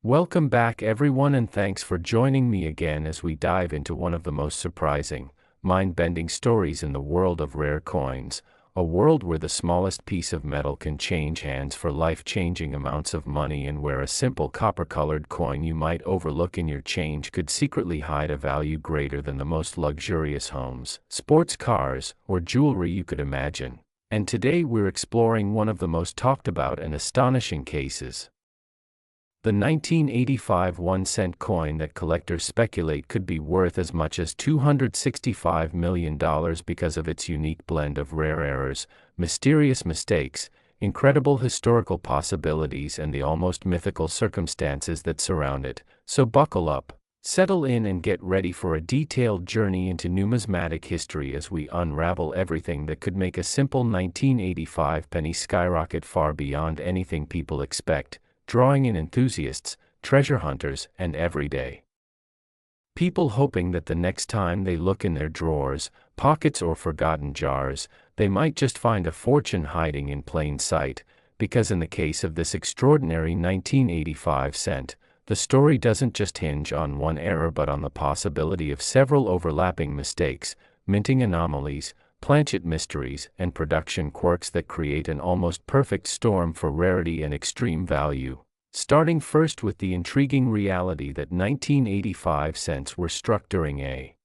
Welcome back, everyone, and thanks for joining me again as we dive into one of the most surprising, mind-bending stories in the world of rare coins, a world where the smallest piece of metal can change hands for life-changing amounts of money, and where a simple copper-colored coin you might overlook in your change could secretly hide a value greater than the most luxurious homes, sports cars, or jewelry you could imagine. And today we're exploring one of the most talked about and astonishing cases. The 1985 1-cent coin that collectors speculate could be worth as much as $265 million because of its unique blend of rare errors, mysterious mistakes, incredible historical possibilities, and the almost mythical circumstances that surround it. So buckle up, settle in, and get ready for a detailed journey into numismatic history as we unravel everything that could make a simple 1985 penny skyrocket far beyond anything people expect, drawing in enthusiasts, treasure hunters, and everyday people hoping that the next time they look in their drawers, pockets, or forgotten jars, they might just find a fortune hiding in plain sight. Because in the case of this extraordinary 1985 cent, the story doesn't just hinge on one error but on the possibility of several overlapping mistakes, minting anomalies, planchet mysteries, and production quirks that create an almost perfect storm for rarity and extreme value. Starting first with the intriguing reality that 1985 cents were struck during a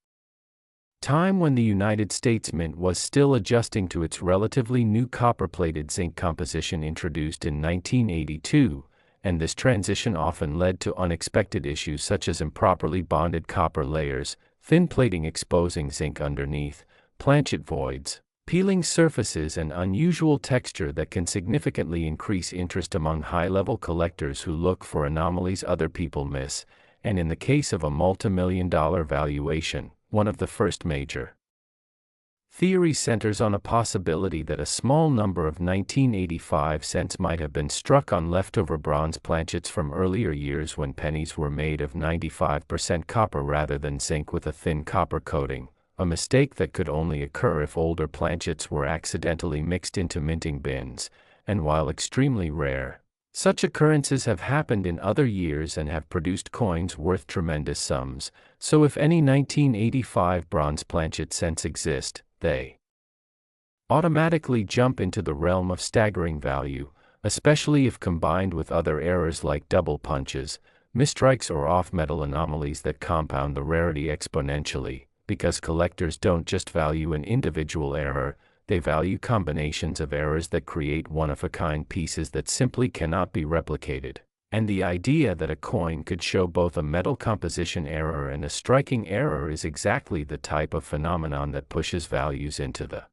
time when the United States Mint was still adjusting to its relatively new copper-plated zinc composition introduced in 1982, and this transition often led to unexpected issues such as improperly bonded copper layers, thin plating exposing zinc underneath, planchet voids, peeling surfaces, and unusual texture that can significantly increase interest among high-level collectors who look for anomalies other people miss, and in the case of a multi-million-dollar valuation, one of the first major theory centers on a possibility that a small number of 1985 cents might have been struck on leftover bronze planchets from earlier years when pennies were made of 95% copper rather than zinc with a thin copper coating, a mistake that could only occur if older planchets were accidentally mixed into minting bins, and while extremely rare, such occurrences have happened in other years and have produced coins worth tremendous sums. So if any 1985 bronze planchet cents exist, they automatically jump into the realm of staggering value, especially if combined with other errors like double punches, misstrikes, or off-metal anomalies that compound the rarity exponentially. Because collectors don't just value an individual error, they value combinations of errors that create one-of-a-kind pieces that simply cannot be replicated. And the idea that a coin could show both a metal composition error and a striking error is exactly the type of phenomenon that pushes values into the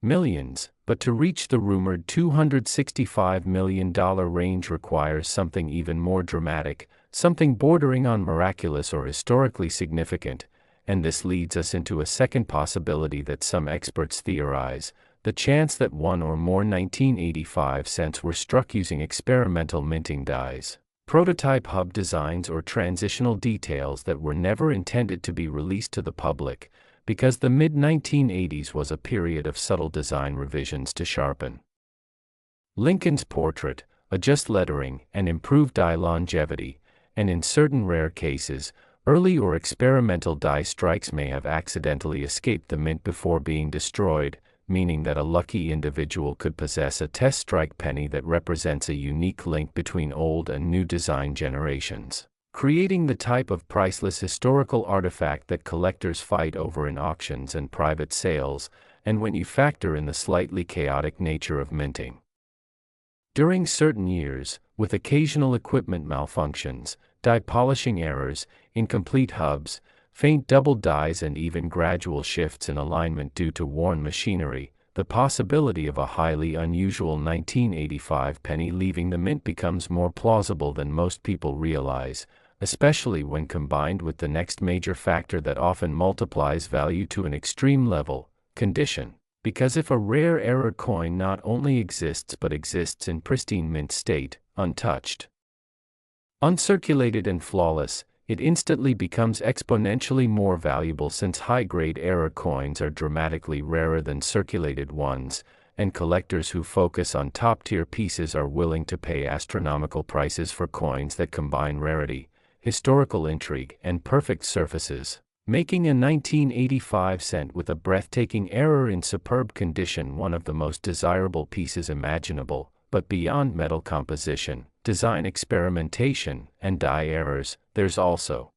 millions. But to reach the rumored $265 million range requires something even more dramatic, something bordering on miraculous or historically significant. And this leads us into a second possibility that some experts theorize: the chance that one or more 1985 cents were struck using experimental minting dies, prototype hub designs, or transitional details that were never intended to be released to the public, because the mid-1980s was a period of subtle design revisions to sharpen Lincoln's portrait, adjust lettering, and improve die longevity, and in certain rare cases, early or experimental die strikes may have accidentally escaped the mint before being destroyed, meaning that a lucky individual could possess a test strike penny that represents a unique link between old and new design generations, creating the type of priceless historical artifact that collectors fight over in auctions and private sales. And when you factor in the slightly chaotic nature of minting during certain years, with occasional equipment malfunctions, die polishing errors, incomplete hubs, faint double dies, and even gradual shifts in alignment due to worn machinery, the possibility of a highly unusual 1985 penny leaving the mint becomes more plausible than most people realize, especially when combined with the next major factor that often multiplies value to an extreme level: condition. Because if a rare error coin not only exists but exists in pristine mint state, untouched, uncirculated, and flawless, it instantly becomes exponentially more valuable, since high-grade error coins are dramatically rarer than circulated ones, and collectors who focus on top-tier pieces are willing to pay astronomical prices for coins that combine rarity, historical intrigue, and perfect surfaces, making a 1985 cent with a breathtaking error in superb condition one of the most desirable pieces imaginable. But beyond metal composition, design experimentation, and die errors, there's also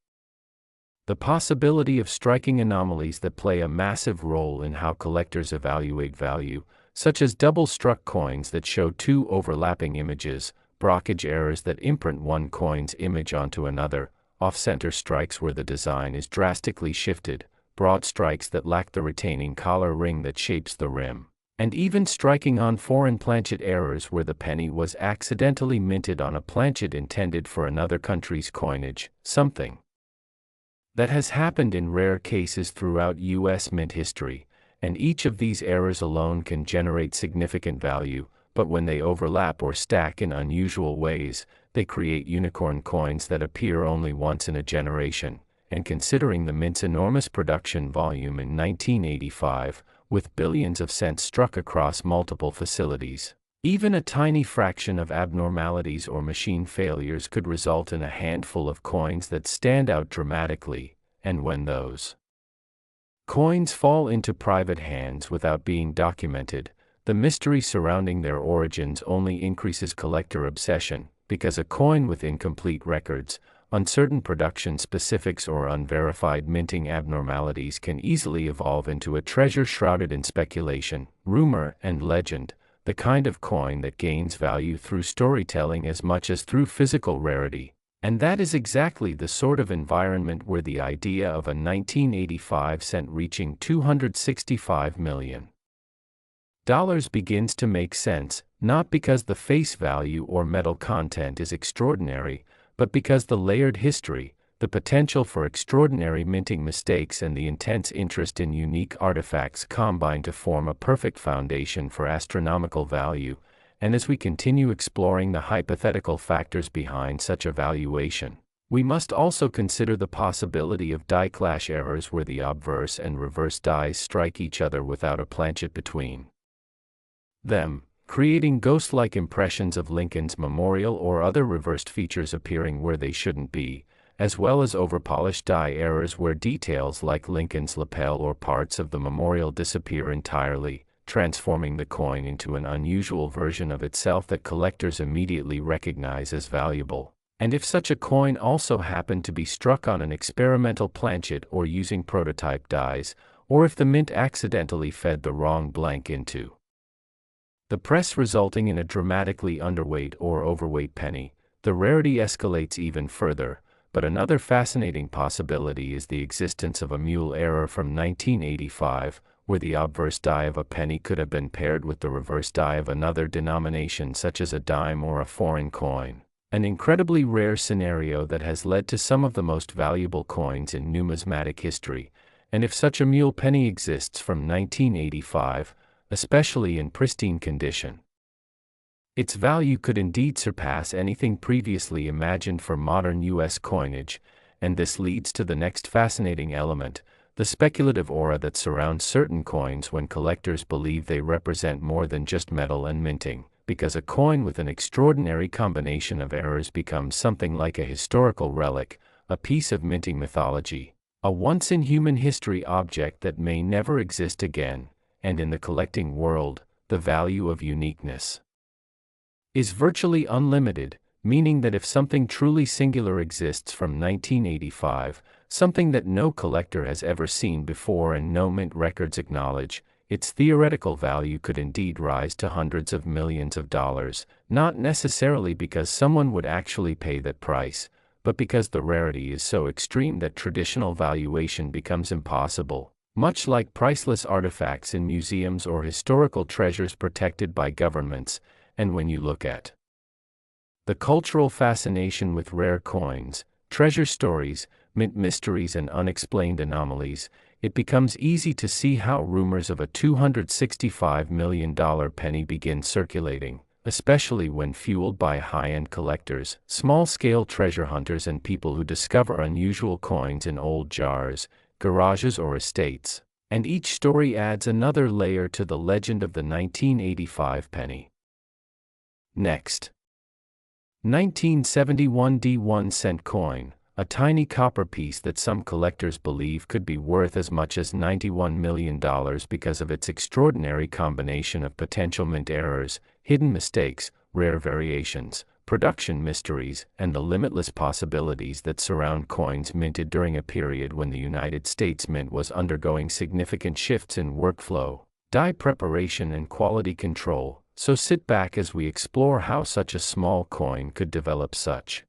the possibility of striking anomalies that play a massive role in how collectors evaluate value, such as double-struck coins that show two overlapping images, blockage errors that imprint one coin's image onto another, off-center strikes where the design is drastically shifted, broad strikes that lack the retaining collar ring that shapes the rim, and even striking on foreign planchet errors where the penny was accidentally minted on a planchet intended for another country's coinage, something that has happened in rare cases throughout U.S. mint history, and each of these errors alone can generate significant value, but when they overlap or stack in unusual ways, they create unicorn coins that appear only once in a generation. And considering the mint's enormous production volume in 1985, with billions of cents struck across multiple facilities, even a tiny fraction of abnormalities or machine failures could result in a handful of coins that stand out dramatically, and when those coins fall into private hands without being documented, the mystery surrounding their origins only increases collector obsession, because a coin with incomplete records, uncertain production specifics, or unverified minting abnormalities can easily evolve into a treasure shrouded in speculation, rumor, and legend, the kind of coin that gains value through storytelling as much as through physical rarity. And that is exactly the sort of environment where the idea of a 1985 cent reaching $265 million begins to make sense, not because the face value or metal content is extraordinary, but because the layered history, the potential for extraordinary minting mistakes, and the intense interest in unique artifacts combine to form a perfect foundation for astronomical value. And as we continue exploring the hypothetical factors behind such a valuation, we must also consider the possibility of die clash errors where the obverse and reverse dies strike each other without a planchet between them, creating ghost-like impressions of Lincoln's memorial or other reversed features appearing where they shouldn't be, as well as overpolished die errors where details like Lincoln's lapel or parts of the memorial disappear entirely, transforming the coin into an unusual version of itself that collectors immediately recognize as valuable. And if such a coin also happened to be struck on an experimental planchet or using prototype dies, or if the mint accidentally fed the wrong blank into the press resulting in a dramatically underweight or overweight penny, the rarity escalates even further. But another fascinating possibility is the existence of a mule error from 1985, where the obverse die of a penny could have been paired with the reverse die of another denomination such as a dime or a foreign coin, an incredibly rare scenario that has led to some of the most valuable coins in numismatic history. And if such a mule penny exists from 1985, especially in pristine condition, its value could indeed surpass anything previously imagined for modern U.S. coinage, and this leads to the next fascinating element, the speculative aura that surrounds certain coins when collectors believe they represent more than just metal and minting, because a coin with an extraordinary combination of errors becomes something like a historical relic, a piece of minting mythology, a once-in-human-history object that may never exist again. And in the collecting world, the value of uniqueness is virtually unlimited, meaning that if something truly singular exists from 1985, something that no collector has ever seen before and no mint records acknowledge, its theoretical value could indeed rise to hundreds of millions of dollars, not necessarily because someone would actually pay that price, but because the rarity is so extreme that traditional valuation becomes impossible. Much like priceless artifacts in museums or historical treasures protected by governments. And when you look at the cultural fascination with rare coins, treasure stories, mint mysteries, and unexplained anomalies, it becomes easy to see how rumors of a $265 million penny begin circulating, especially when fueled by high-end collectors, small-scale treasure hunters, and people who discover unusual coins in old jars, garages, or estates. And each story adds another layer to the legend of the 1985 penny. Next. 1971 D1-cent coin, a tiny copper piece that some collectors believe could be worth as much as $91 million because of its extraordinary combination of potential mint errors, hidden mistakes, rare variations, production mysteries, and the limitless possibilities that surround coins minted during a period when the United States Mint was undergoing significant shifts in workflow, die preparation, and quality control. So sit back as we explore how such a small coin could develop such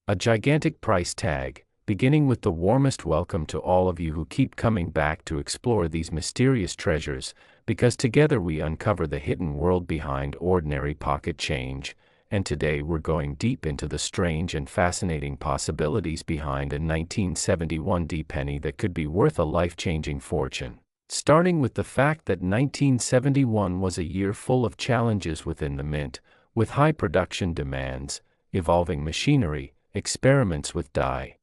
a gigantic price tag, beginning with the warmest welcome to all of you who keep coming back to explore these mysterious treasures, because together we uncover the hidden world behind ordinary pocket change. And today we're going deep into the strange and fascinating possibilities behind a 1971 D-penny that could be worth a life-changing fortune. Starting with the fact that 1971 was a year full of challenges within the mint, with high production demands, evolving machinery, experiments with die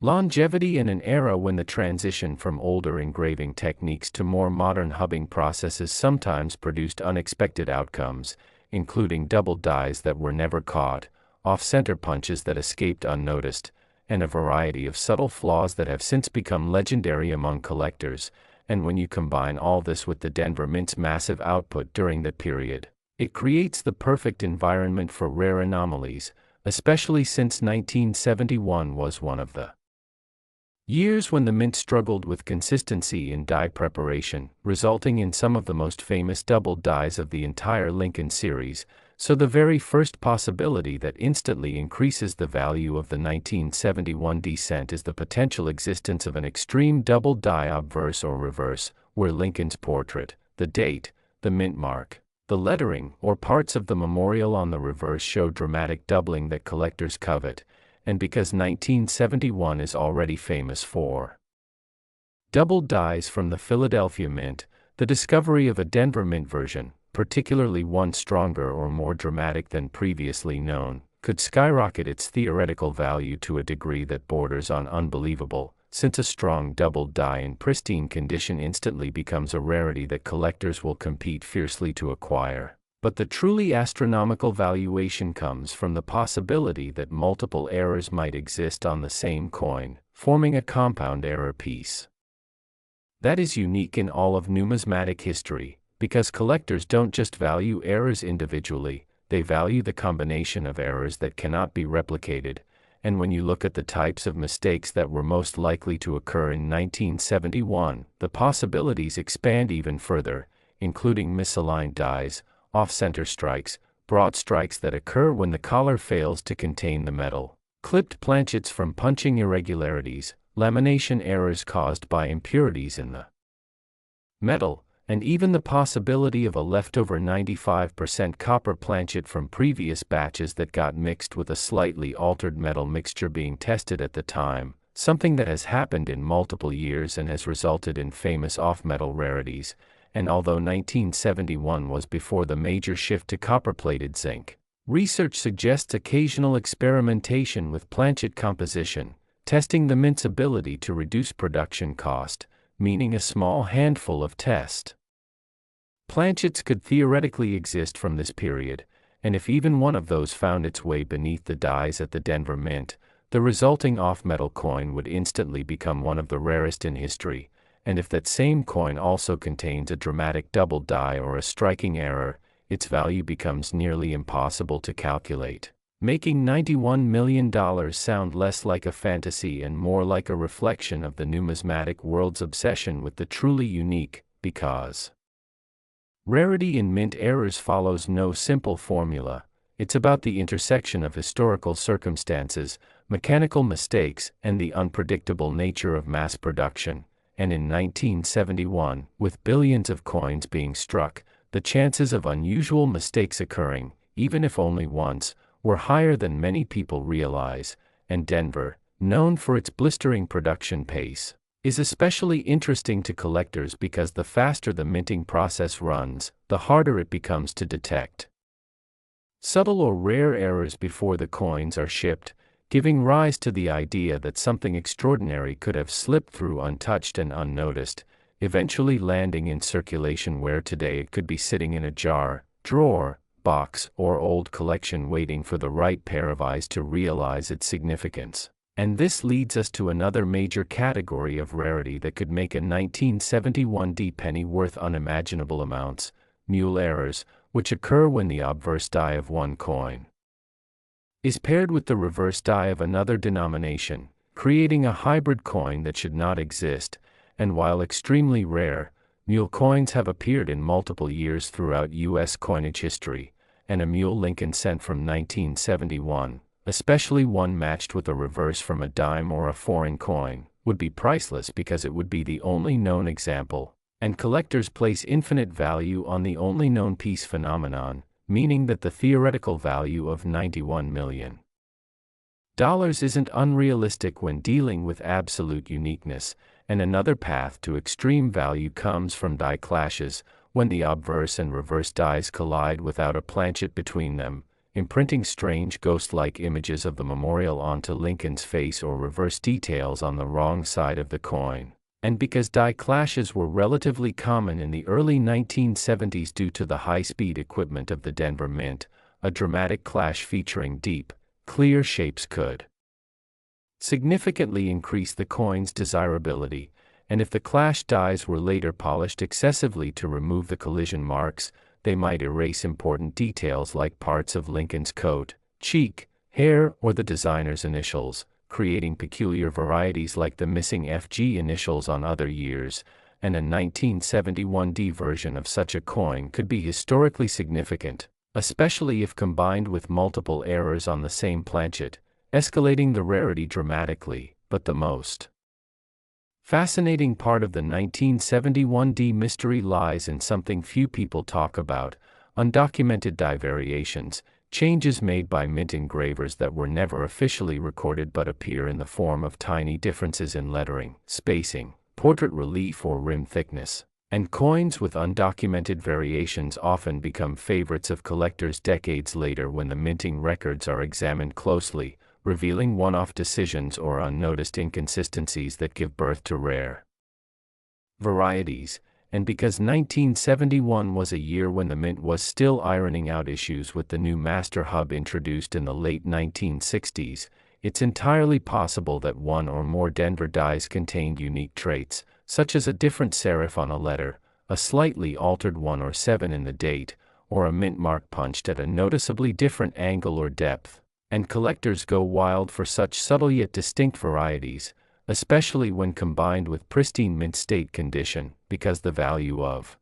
longevity, and an era when the transition from older engraving techniques to more modern hubbing processes sometimes produced unexpected outcomes, including double dies that were never caught, off-center punches that escaped unnoticed, and a variety of subtle flaws that have since become legendary among collectors. And when you combine all this with the Denver Mint's massive output during that period, it creates the perfect environment for rare anomalies, especially since 1971 was one of the years when the mint struggled with consistency in die preparation, resulting in some of the most famous double dies of the entire Lincoln series. So the very first possibility that instantly increases the value of the 1971 D-cent is the potential existence of an extreme double die obverse or reverse, where Lincoln's portrait, the date, the mint mark, the lettering, or parts of the memorial on the reverse show dramatic doubling that collectors covet. And because 1971 is already famous for double dies from the Philadelphia Mint, the discovery of a Denver Mint version, particularly one stronger or more dramatic than previously known, could skyrocket its theoretical value to a degree that borders on unbelievable, since a strong double die in pristine condition instantly becomes a rarity that collectors will compete fiercely to acquire. But the truly astronomical valuation comes from the possibility that multiple errors might exist on the same coin, forming a compound error piece that is unique in all of numismatic history, because collectors don't just value errors individually, they value the combination of errors that cannot be replicated. And when you look at the types of mistakes that were most likely to occur in 1971, the possibilities expand even further, including misaligned dies, off-center strikes, broad strikes that occur when the collar fails to contain the metal, clipped planchets from punching irregularities, lamination errors caused by impurities in the metal, and even the possibility of a leftover 95% copper planchet from previous batches that got mixed with a slightly altered metal mixture being tested at the time, something that has happened in multiple years and has resulted in famous off-metal rarities. And although 1971 was before the major shift to copper-plated zinc, research suggests occasional experimentation with planchet composition, testing the mint's ability to reduce production cost, meaning a small handful of test planchets could theoretically exist from this period, and if even one of those found its way beneath the dies at the Denver Mint, the resulting off-metal coin would instantly become one of the rarest in history. And if that same coin also contains a dramatic double die or a striking error, its value becomes nearly impossible to calculate, making $91 million sound less like a fantasy and more like a reflection of the numismatic world's obsession with the truly unique, because rarity in mint errors follows no simple formula. It's about the intersection of historical circumstances, mechanical mistakes, and the unpredictable nature of mass production. And in 1971, with billions of coins being struck, the chances of unusual mistakes occurring, even if only once, were higher than many people realize. And Denver, known for its blistering production pace, is especially interesting to collectors because the faster the minting process runs, the harder it becomes to detect subtle or rare errors before the coins are shipped, giving rise to the idea that something extraordinary could have slipped through untouched and unnoticed, eventually landing in circulation where today it could be sitting in a jar, drawer, box, or old collection waiting for the right pair of eyes to realize its significance. And this leads us to another major category of rarity that could make a 1971 penny worth unimaginable amounts: mule errors, which occur when the obverse die of one coin is paired with the reverse die of another denomination, creating a hybrid coin that should not exist. And while extremely rare, mule coins have appeared in multiple years throughout U.S. coinage history, and a mule Lincoln cent from 1971, especially one matched with a reverse from a dime or a foreign coin, would be priceless because it would be the only known example, and collectors place infinite value on the only known piece phenomenon, meaning that the theoretical value of $91 million isn't unrealistic when dealing with absolute uniqueness. And another path to extreme value comes from die clashes, when the obverse and reverse dies collide without a planchet between them, imprinting strange ghost-like images of the memorial onto Lincoln's face or reverse details on the wrong side of the coin. And because die clashes were relatively common in the early 1970s due to the high-speed equipment of the Denver Mint, a dramatic clash featuring deep, clear shapes could significantly increase the coin's desirability, and if the clash dies were later polished excessively to remove the collision marks, they might erase important details like parts of Lincoln's coat, cheek, hair, or the designer's initials, creating peculiar varieties like the missing FG initials on other years. And a 1971 version of such a coin could be historically significant, especially if combined with multiple errors on the same planchet, escalating the rarity dramatically. But the most fascinating part of the 1971 mystery lies in something few people talk about: undocumented die variations, changes made by mint engravers that were never officially recorded but appear in the form of tiny differences in lettering, spacing, portrait relief, or rim thickness. And coins with undocumented variations often become favorites of collectors decades later when the minting records are examined closely, revealing one-off decisions or unnoticed inconsistencies that give birth to rare varieties. And because 1971 was a year when the Mint was still ironing out issues with the new master hub introduced in the late 1960s, it's entirely possible that one or more Denver dies contained unique traits, such as a different serif on a letter, a slightly altered 1 or 7 in the date, or a mint mark punched at a noticeably different angle or depth. And collectors go wild for such subtle yet distinct varieties, especially when combined with pristine mint state condition, because the value of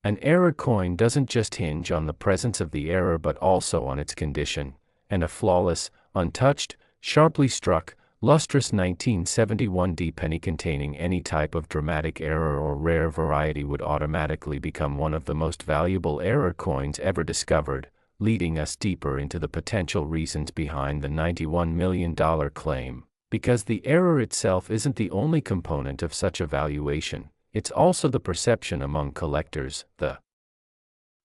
an error coin doesn't just hinge on the presence of the error but also on its condition, and a flawless, untouched, sharply struck, lustrous 1971 penny containing any type of dramatic error or rare variety would automatically become one of the most valuable error coins ever discovered, leading us deeper into the potential reasons behind the $91 million claim. Because the error itself isn't the only component of such a valuation, it's also the perception among collectors, the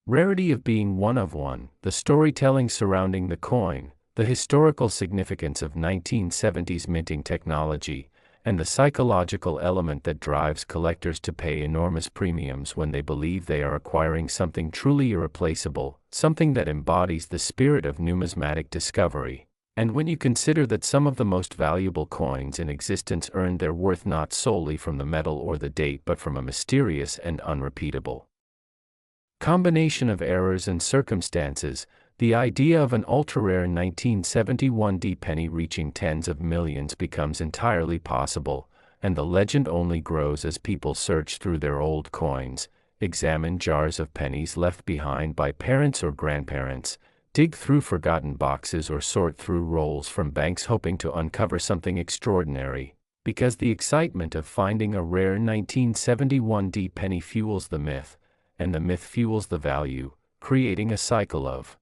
rarity of being one of one, the storytelling surrounding the coin, the historical significance of 1970s minting technology, and the psychological element that drives collectors to pay enormous premiums when they believe they are acquiring something truly irreplaceable, something that embodies the spirit of numismatic discovery. And when you consider that some of the most valuable coins in existence earned their worth not solely from the metal or the date but from a mysterious and unrepeatable combination of errors and circumstances, the idea of an ultra-rare 1971 penny reaching tens of millions becomes entirely possible, and the legend only grows as people search through their old coins, examine jars of pennies left behind by parents or grandparents, dig through forgotten boxes or sort through rolls from banks hoping to uncover something extraordinary, because the excitement of finding a rare 1971 penny fuels the myth, and the myth fuels the value, creating a cycle of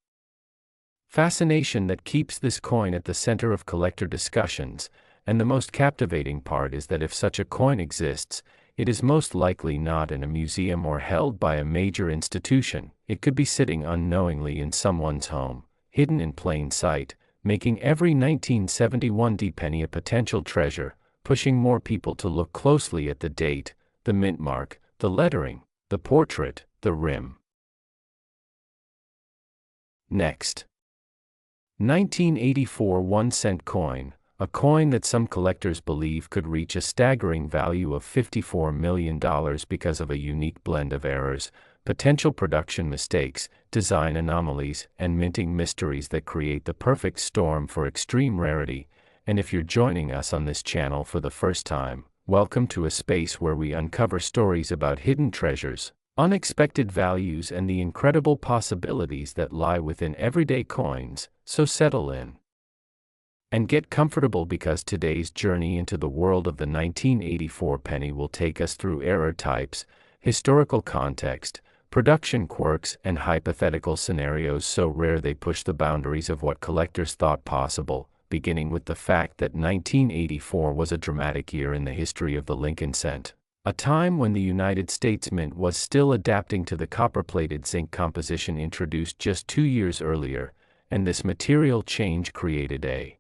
fascination that keeps this coin at the center of collector discussions. And the most captivating part is that if such a coin exists, it is most likely not in a museum or held by a major institution. It could be sitting unknowingly in someone's home, hidden in plain sight, making every 1971 penny a potential treasure, pushing more people to look closely at the date, the mint mark, the lettering, the portrait, the rim. Next. 1984 1-cent coin, a coin that some collectors believe could reach a staggering value of $54 million because of a unique blend of errors, potential production mistakes, design anomalies, and minting mysteries that create the perfect storm for extreme rarity. And if you're joining us on this channel for the first time, welcome to a space where we uncover stories about hidden treasures, unexpected values, and the incredible possibilities that lie within everyday coins. So settle in and get comfortable, because today's journey into the world of the 1984 penny will take us through error types, historical context, production quirks, and hypothetical scenarios so rare they push the boundaries of what collectors thought possible, beginning with the fact that 1984 was a dramatic year in the history of the Lincoln cent. A time when the United States Mint was still adapting to the copper-plated zinc composition introduced just 2 years earlier, and this material change created a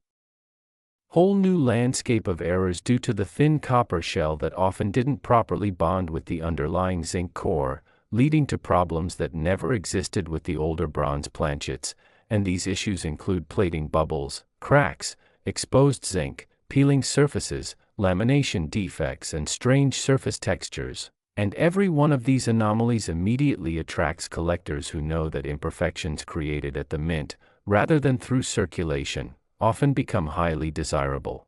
whole new landscape of errors due to the thin copper shell that often didn't properly bond with the underlying zinc core, leading to problems that never existed with the older bronze planchets. And these issues include plating bubbles, cracks, exposed zinc, peeling surfaces, lamination defects, and strange surface textures. And every one of these anomalies immediately attracts collectors who know that imperfections created at the mint, rather than through circulation, often become highly desirable.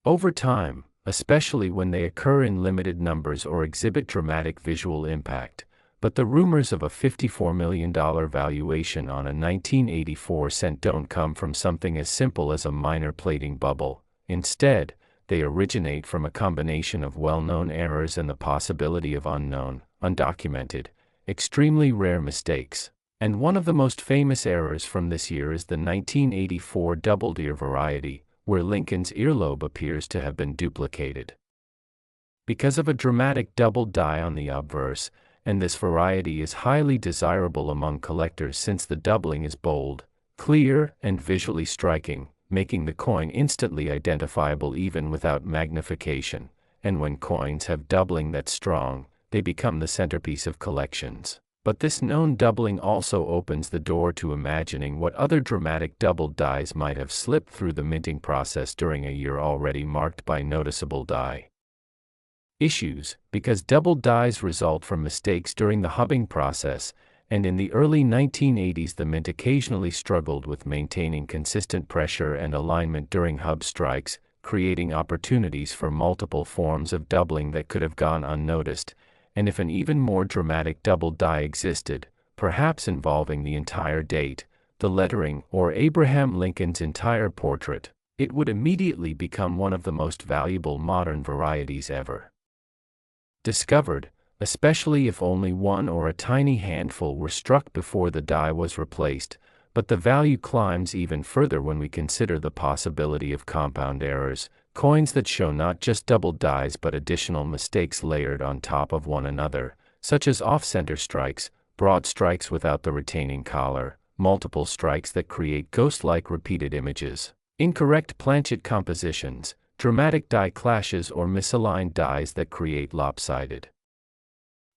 Over time, especially when they occur in limited numbers or exhibit dramatic visual impact. But the rumors of a $54 million valuation on a 1984 cent don't come from something as simple as a minor plating bubble. Instead, they originate from a combination of well-known errors and the possibility of unknown, undocumented, extremely rare mistakes. And one of the most famous errors from this year is the 1984 doubled ear variety, where Lincoln's earlobe appears to have been duplicated because of a dramatic doubled die on the obverse, and this variety is highly desirable among collectors since the doubling is bold, clear, and visually striking, making the coin instantly identifiable even without magnification. And when coins have doubling that's strong, they become the centerpiece of collections. But this known doubling also opens the door to imagining what other dramatic doubled dies might have slipped through the minting process during a year already marked by noticeable die issues, because doubled dies result from mistakes during the hubbing process, and in the early 1980s the mint occasionally struggled with maintaining consistent pressure and alignment during hub strikes, creating opportunities for multiple forms of doubling that could have gone unnoticed. And if an even more dramatic double die existed, perhaps involving the entire date, the lettering, or Abraham Lincoln's entire portrait, it would immediately become one of the most valuable modern varieties ever discovered, especially if only one or a tiny handful were struck before the die was replaced. But the value climbs even further when we consider the possibility of compound errors, coins that show not just doubled dies but additional mistakes layered on top of one another, such as off-center strikes, broad strikes without the retaining collar, multiple strikes that create ghost-like repeated images, incorrect planchet compositions, dramatic die clashes, or misaligned dies that create lopsided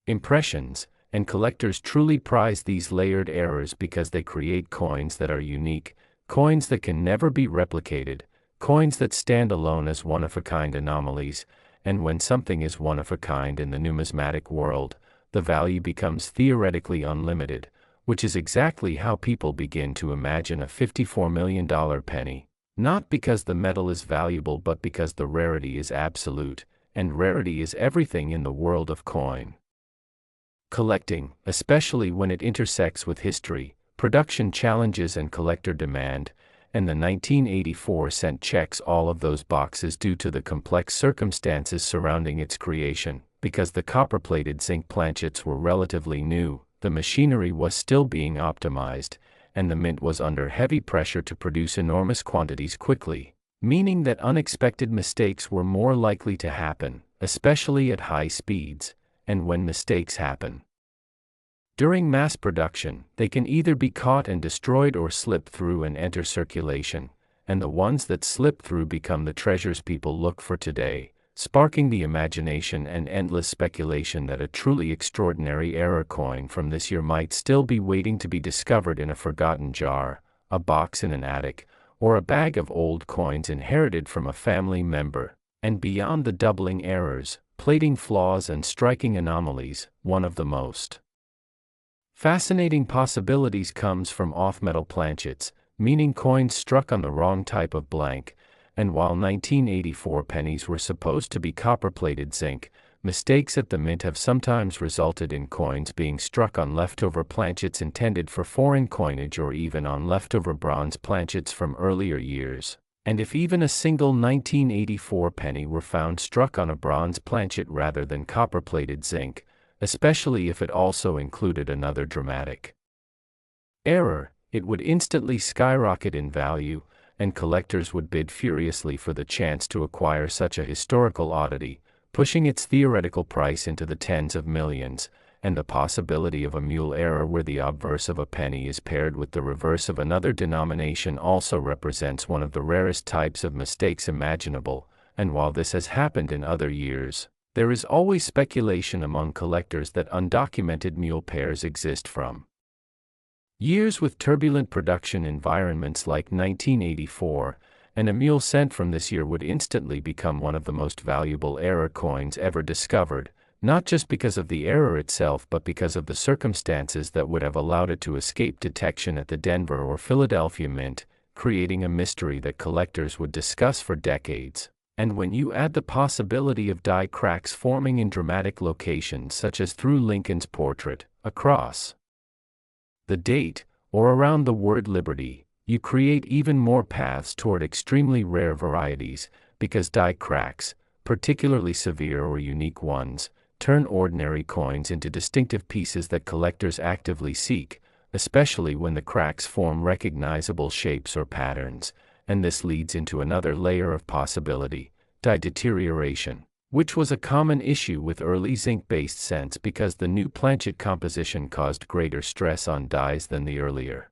impressions. And collectors truly prize these layered errors because they create coins that are unique, coins that can never be replicated, coins that stand alone as one-of-a-kind anomalies. And when something is one-of-a-kind in the numismatic world, the value becomes theoretically unlimited, which is exactly how people begin to imagine a $54 million penny. Not because the metal is valuable but because the rarity is absolute, and rarity is everything in the world of coin collecting, especially when it intersects with history, production challenges, and collector demand. And the 1984 cent checks all of those boxes due to the complex circumstances surrounding its creation. Because the copper-plated zinc planchets were relatively new, the machinery was still being optimized, and the mint was under heavy pressure to produce enormous quantities quickly, meaning that unexpected mistakes were more likely to happen, especially at high speeds. And when mistakes happen, During mass production, they can either be caught and destroyed or slip through and enter circulation, and the ones that slip through become the treasures people look for today, sparking the imagination and endless speculation that a truly extraordinary error coin from this year might still be waiting to be discovered in a forgotten jar, a box in an attic, or a bag of old coins inherited from a family member. And beyond the doubling errors, plating flaws and striking anomalies, one of the most fascinating possibilities comes from off-metal planchets, meaning coins struck on the wrong type of blank, and while 1984 pennies were supposed to be copper-plated zinc, mistakes at the mint have sometimes resulted in coins being struck on leftover planchets intended for foreign coinage or even on leftover bronze planchets from earlier years. And if even a single 1984 penny were found struck on a bronze planchet rather than copper-plated zinc, especially if it also included another dramatic error, it would instantly skyrocket in value, and collectors would bid furiously for the chance to acquire such a historical oddity, pushing its theoretical price into the tens of millions. And the possibility of a mule error where the obverse of a penny is paired with the reverse of another denomination also represents one of the rarest types of mistakes imaginable, and while this has happened in other years, there is always speculation among collectors that undocumented mule pairs exist from years with turbulent production environments like 1984, and a mule sent from this year would instantly become one of the most valuable error coins ever discovered, not just because of the error itself but because of the circumstances that would have allowed it to escape detection at the Denver or Philadelphia Mint, creating a mystery that collectors would discuss for decades. And when you add the possibility of die cracks forming in dramatic locations such as through Lincoln's portrait, across the date, or around the word liberty, you create even more paths toward extremely rare varieties, because die cracks, particularly severe or unique ones, turn ordinary coins into distinctive pieces that collectors actively seek, especially when the cracks form recognizable shapes or patterns, and this leads into another layer of possibility, die deterioration, which was a common issue with early zinc-based cents because the new planchet composition caused greater stress on dies than the earlier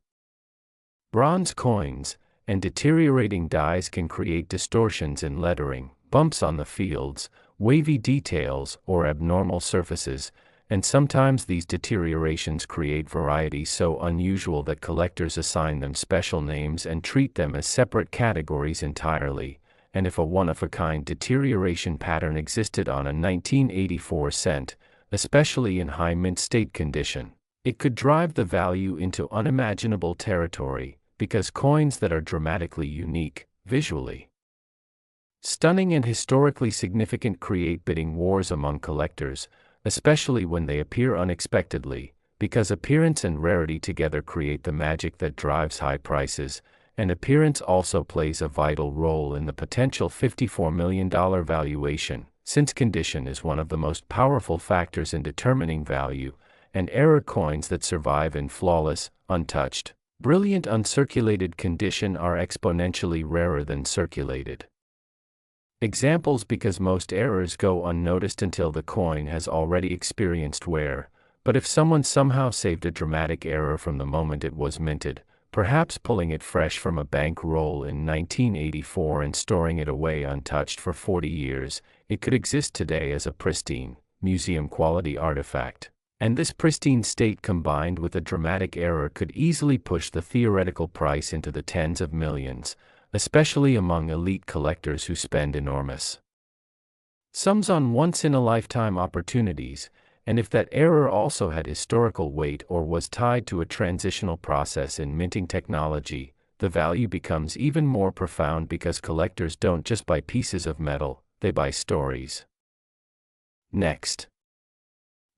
bronze coins, and deteriorating dies can create distortions in lettering, bumps on the fields, wavy details, or abnormal surfaces, and sometimes these deteriorations create varieties so unusual that collectors assign them special names and treat them as separate categories entirely. And if a one-of-a-kind deterioration pattern existed on a 1984 cent, especially in high mint state condition, it could drive the value into unimaginable territory, because coins that are dramatically unique, visually stunning and historically significant create bidding wars among collectors, especially when they appear unexpectedly, because appearance and rarity together create the magic that drives high prices, and appearance also plays a vital role in the potential $54 million valuation, since condition is one of the most powerful factors in determining value, and error coins that survive in flawless, untouched, brilliant uncirculated condition are exponentially rarer than circulated examples because most errors go unnoticed until the coin has already experienced wear. But if someone somehow saved a dramatic error from the moment it was minted, perhaps pulling it fresh from a bank roll in 1984 and storing it away untouched for 40 years, it could exist today as a pristine, museum-quality artifact. And this pristine state combined with a dramatic error could easily push the theoretical price into the tens of millions, especially among elite collectors who spend enormous sums on once-in-a-lifetime opportunities, and if that error also had historical weight or was tied to a transitional process in minting technology, the value becomes even more profound because collectors don't just buy pieces of metal, they buy stories. Next.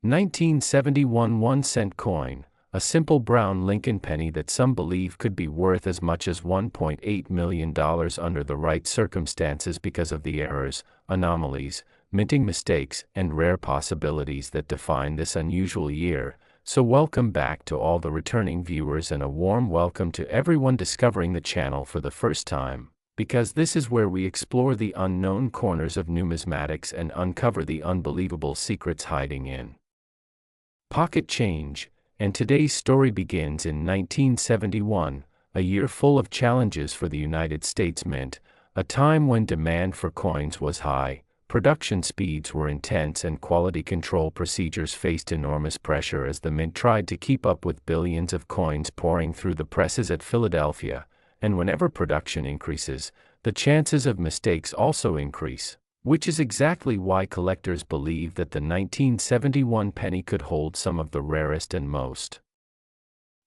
1971 1-cent coin, a simple brown Lincoln penny that some believe could be worth as much as $1.8 million under the right circumstances because of the errors, anomalies, minting mistakes, and rare possibilities that define this unusual year. So welcome back to all the returning viewers and a warm welcome to everyone discovering the channel for the first time, because this is where we explore the unknown corners of numismatics and uncover the unbelievable secrets hiding in pocket change, and today's story begins in 1971, a year full of challenges for the United States Mint, a time when demand for coins was high, production speeds were intense, and quality control procedures faced enormous pressure as the mint tried to keep up with billions of coins pouring through the presses at Philadelphia. And whenever production increases, the chances of mistakes also increase, which is exactly why collectors believe that the 1971 penny could hold some of the rarest and most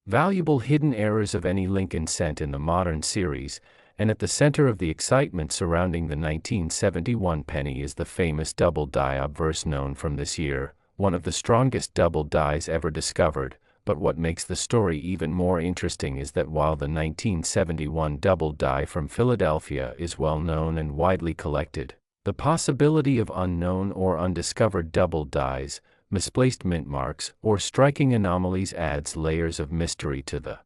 valuable hidden errors of any Lincoln cent in the modern series. And at the center of the excitement surrounding the 1971 penny is the famous double die obverse known from this year, one of the strongest double dies ever discovered. But what makes the story even more interesting is that while the 1971 double die from Philadelphia is well known and widely collected, the possibility of unknown or undiscovered double dies, misplaced mint marks, or striking anomalies adds layers of mystery to the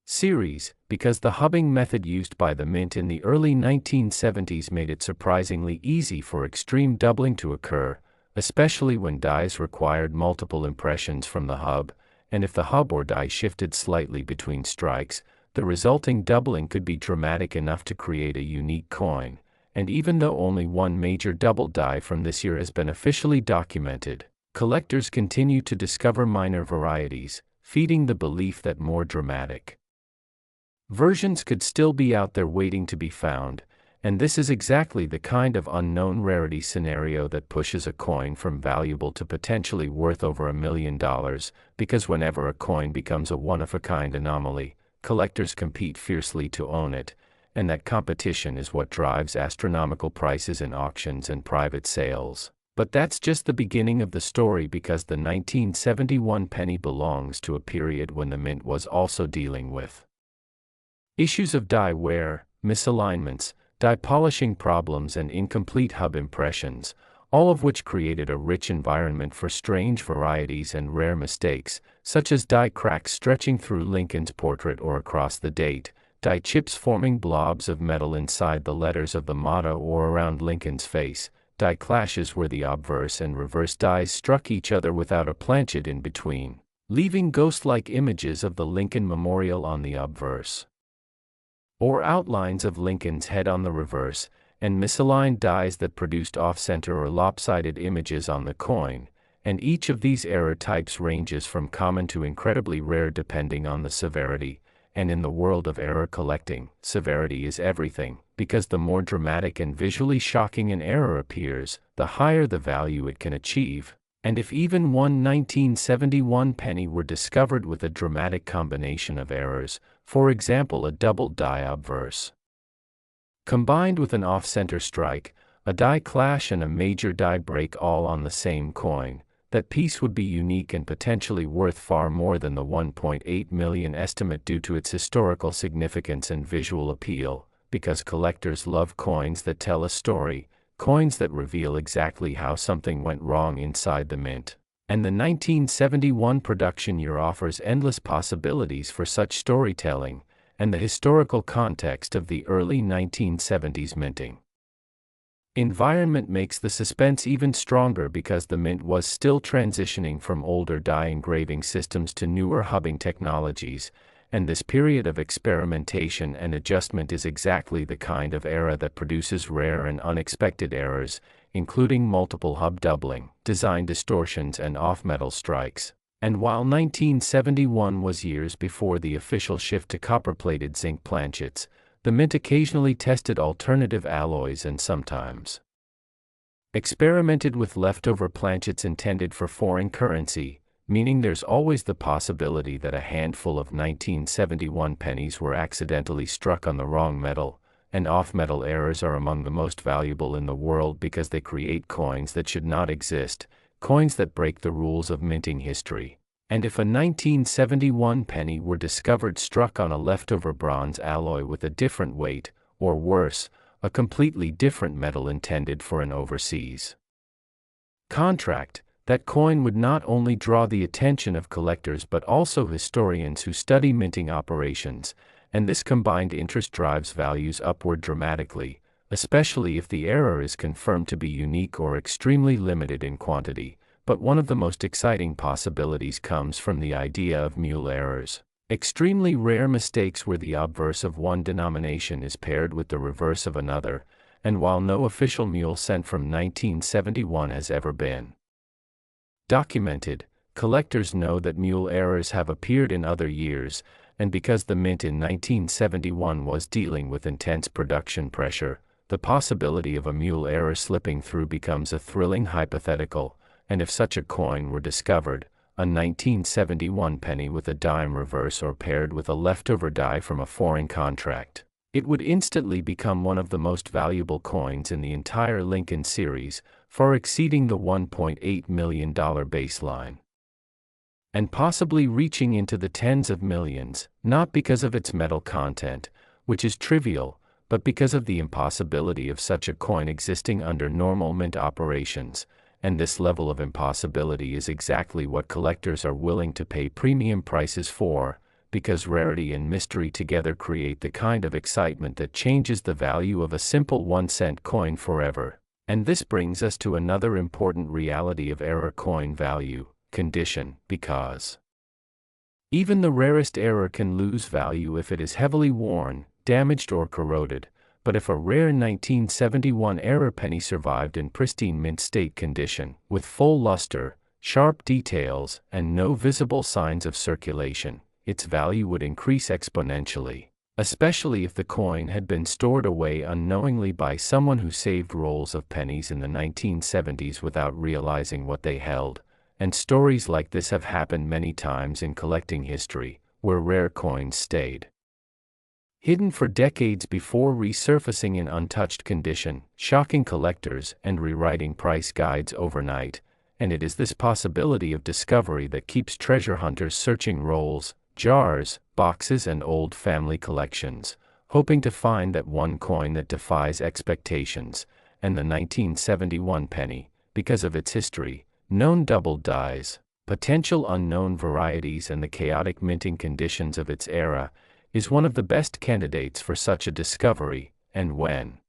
series, because the hubbing method used by the mint in the early 1970s made it surprisingly easy for extreme doubling to occur, especially when dies required multiple impressions from the hub, and if the hub or die shifted slightly between strikes, the resulting doubling could be dramatic enough to create a unique coin. And even though only one major double die from this year has been officially documented, collectors continue to discover minor varieties, feeding the belief that more dramatic versions could still be out there waiting to be found. And this is exactly the kind of unknown rarity scenario that pushes a coin from valuable to potentially worth over $1 million, because whenever a coin becomes a one-of-a-kind anomaly, collectors compete fiercely to own it, and that competition is what drives astronomical prices in auctions and private sales. But that's just the beginning of the story, because the 1971 penny belongs to a period when the mint was also dealing with issues of die wear, misalignments, die polishing problems, and incomplete hub impressions, all of which created a rich environment for strange varieties and rare mistakes, such as die cracks stretching through Lincoln's portrait or across the date, die chips forming blobs of metal inside the letters of the motto or around Lincoln's face, die clashes where the obverse and reverse dies struck each other without a planchet in between, leaving ghost-like images of the Lincoln Memorial on the obverse, or outlines of Lincoln's head on the reverse, and misaligned dies that produced off-center or lopsided images on the coin. And each of these error types ranges from common to incredibly rare depending on the severity. And in the world of error collecting, severity is everything, because the more dramatic and visually shocking an error appears, the higher the value it can achieve. And if even one 1971 penny were discovered with a dramatic combination of errors, for example a double die obverse combined with an off-center strike, a die clash, and a major die break all on the same coin, that piece would be unique and potentially worth far more than the $1.8 million estimate due to its historical significance and visual appeal, because collectors love coins that tell a story, coins that reveal exactly how something went wrong inside the mint. And the 1971 production year offers endless possibilities for such storytelling, and the historical context of the early 1970s minting environment makes the suspense even stronger, because the mint was still transitioning from older die engraving systems to newer hubbing technologies, and this period of experimentation and adjustment is exactly the kind of era that produces rare and unexpected errors, including multiple hub doubling, design distortions, and off-metal strikes. And while 1971 was years before the official shift to copper-plated zinc planchets, the mint occasionally tested alternative alloys and sometimes experimented with leftover planchets intended for foreign currency, meaning there's always the possibility that a handful of 1971 pennies were accidentally struck on the wrong metal. And off-metal errors are among the most valuable in the world because they create coins that should not exist, coins that break the rules of minting history. And if a 1971 penny were discovered struck on a leftover bronze alloy with a different weight, or worse, a completely different metal intended for an overseas contract, that coin would not only draw the attention of collectors but also historians who study minting operations, and this combined interest drives values upward dramatically, especially if the error is confirmed to be unique or extremely limited in quantity. But one of the most exciting possibilities comes from the idea of mule errors. Extremely rare mistakes where the obverse of one denomination is paired with the reverse of another, and while no official mule cent from 1971 has ever been documented, collectors know that mule errors have appeared in other years, and because the mint in 1971 was dealing with intense production pressure, the possibility of a mule error slipping through becomes a thrilling hypothetical, and if such a coin were discovered, a 1971 penny with a dime reverse or paired with a leftover die from a foreign contract, it would instantly become one of the most valuable coins in the entire Lincoln series, far exceeding the $1.8 million baseline, and possibly reaching into the tens of millions, not because of its metal content, which is trivial, but because of the impossibility of such a coin existing under normal mint operations, and this level of impossibility is exactly what collectors are willing to pay premium prices for, because rarity and mystery together create the kind of excitement that changes the value of a simple 1-cent coin forever. And this brings us to another important reality of error coin value, condition, because even the rarest error can lose value if it is heavily worn, damaged or corroded, but if a rare 1971 error penny survived in pristine mint state condition, with full luster, sharp details, and no visible signs of circulation, its value would increase exponentially, especially if the coin had been stored away unknowingly by someone who saved rolls of pennies in the 1970s without realizing what they held. And stories like this have happened many times in collecting history, where rare coins stayed hidden for decades before resurfacing in untouched condition, shocking collectors and rewriting price guides overnight, and it is this possibility of discovery that keeps treasure hunters searching rolls, jars, boxes and old family collections, hoping to find that one coin that defies expectations, and the 1971 penny, because of its history, known double dies, potential unknown varieties and the chaotic minting conditions of its era, is one of the best candidates for such a discovery. And when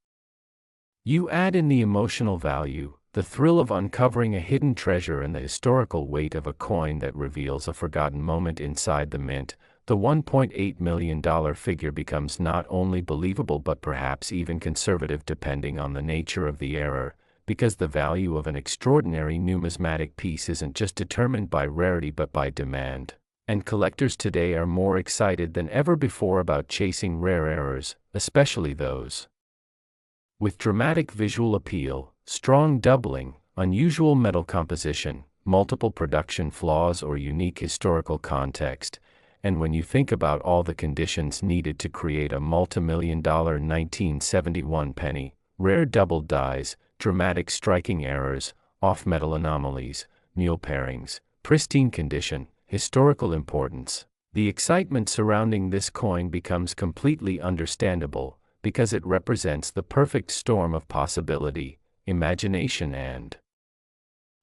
you add in the emotional value, the thrill of uncovering a hidden treasure and the historical weight of a coin that reveals a forgotten moment inside the mint, the $1.8 million figure becomes not only believable but perhaps even conservative depending on the nature of the error, because the value of an extraordinary numismatic piece isn't just determined by rarity but by demand. And collectors today are more excited than ever before about chasing rare errors, especially those with dramatic visual appeal, strong doubling, unusual metal composition, multiple production flaws or unique historical context. And when you think about all the conditions needed to create a multimillion-dollar 1971 penny, rare double dies, dramatic striking errors, off-metal anomalies, mule pairings, pristine condition, historical importance, the excitement surrounding this coin becomes completely understandable, because it represents the perfect storm of possibility, imagination and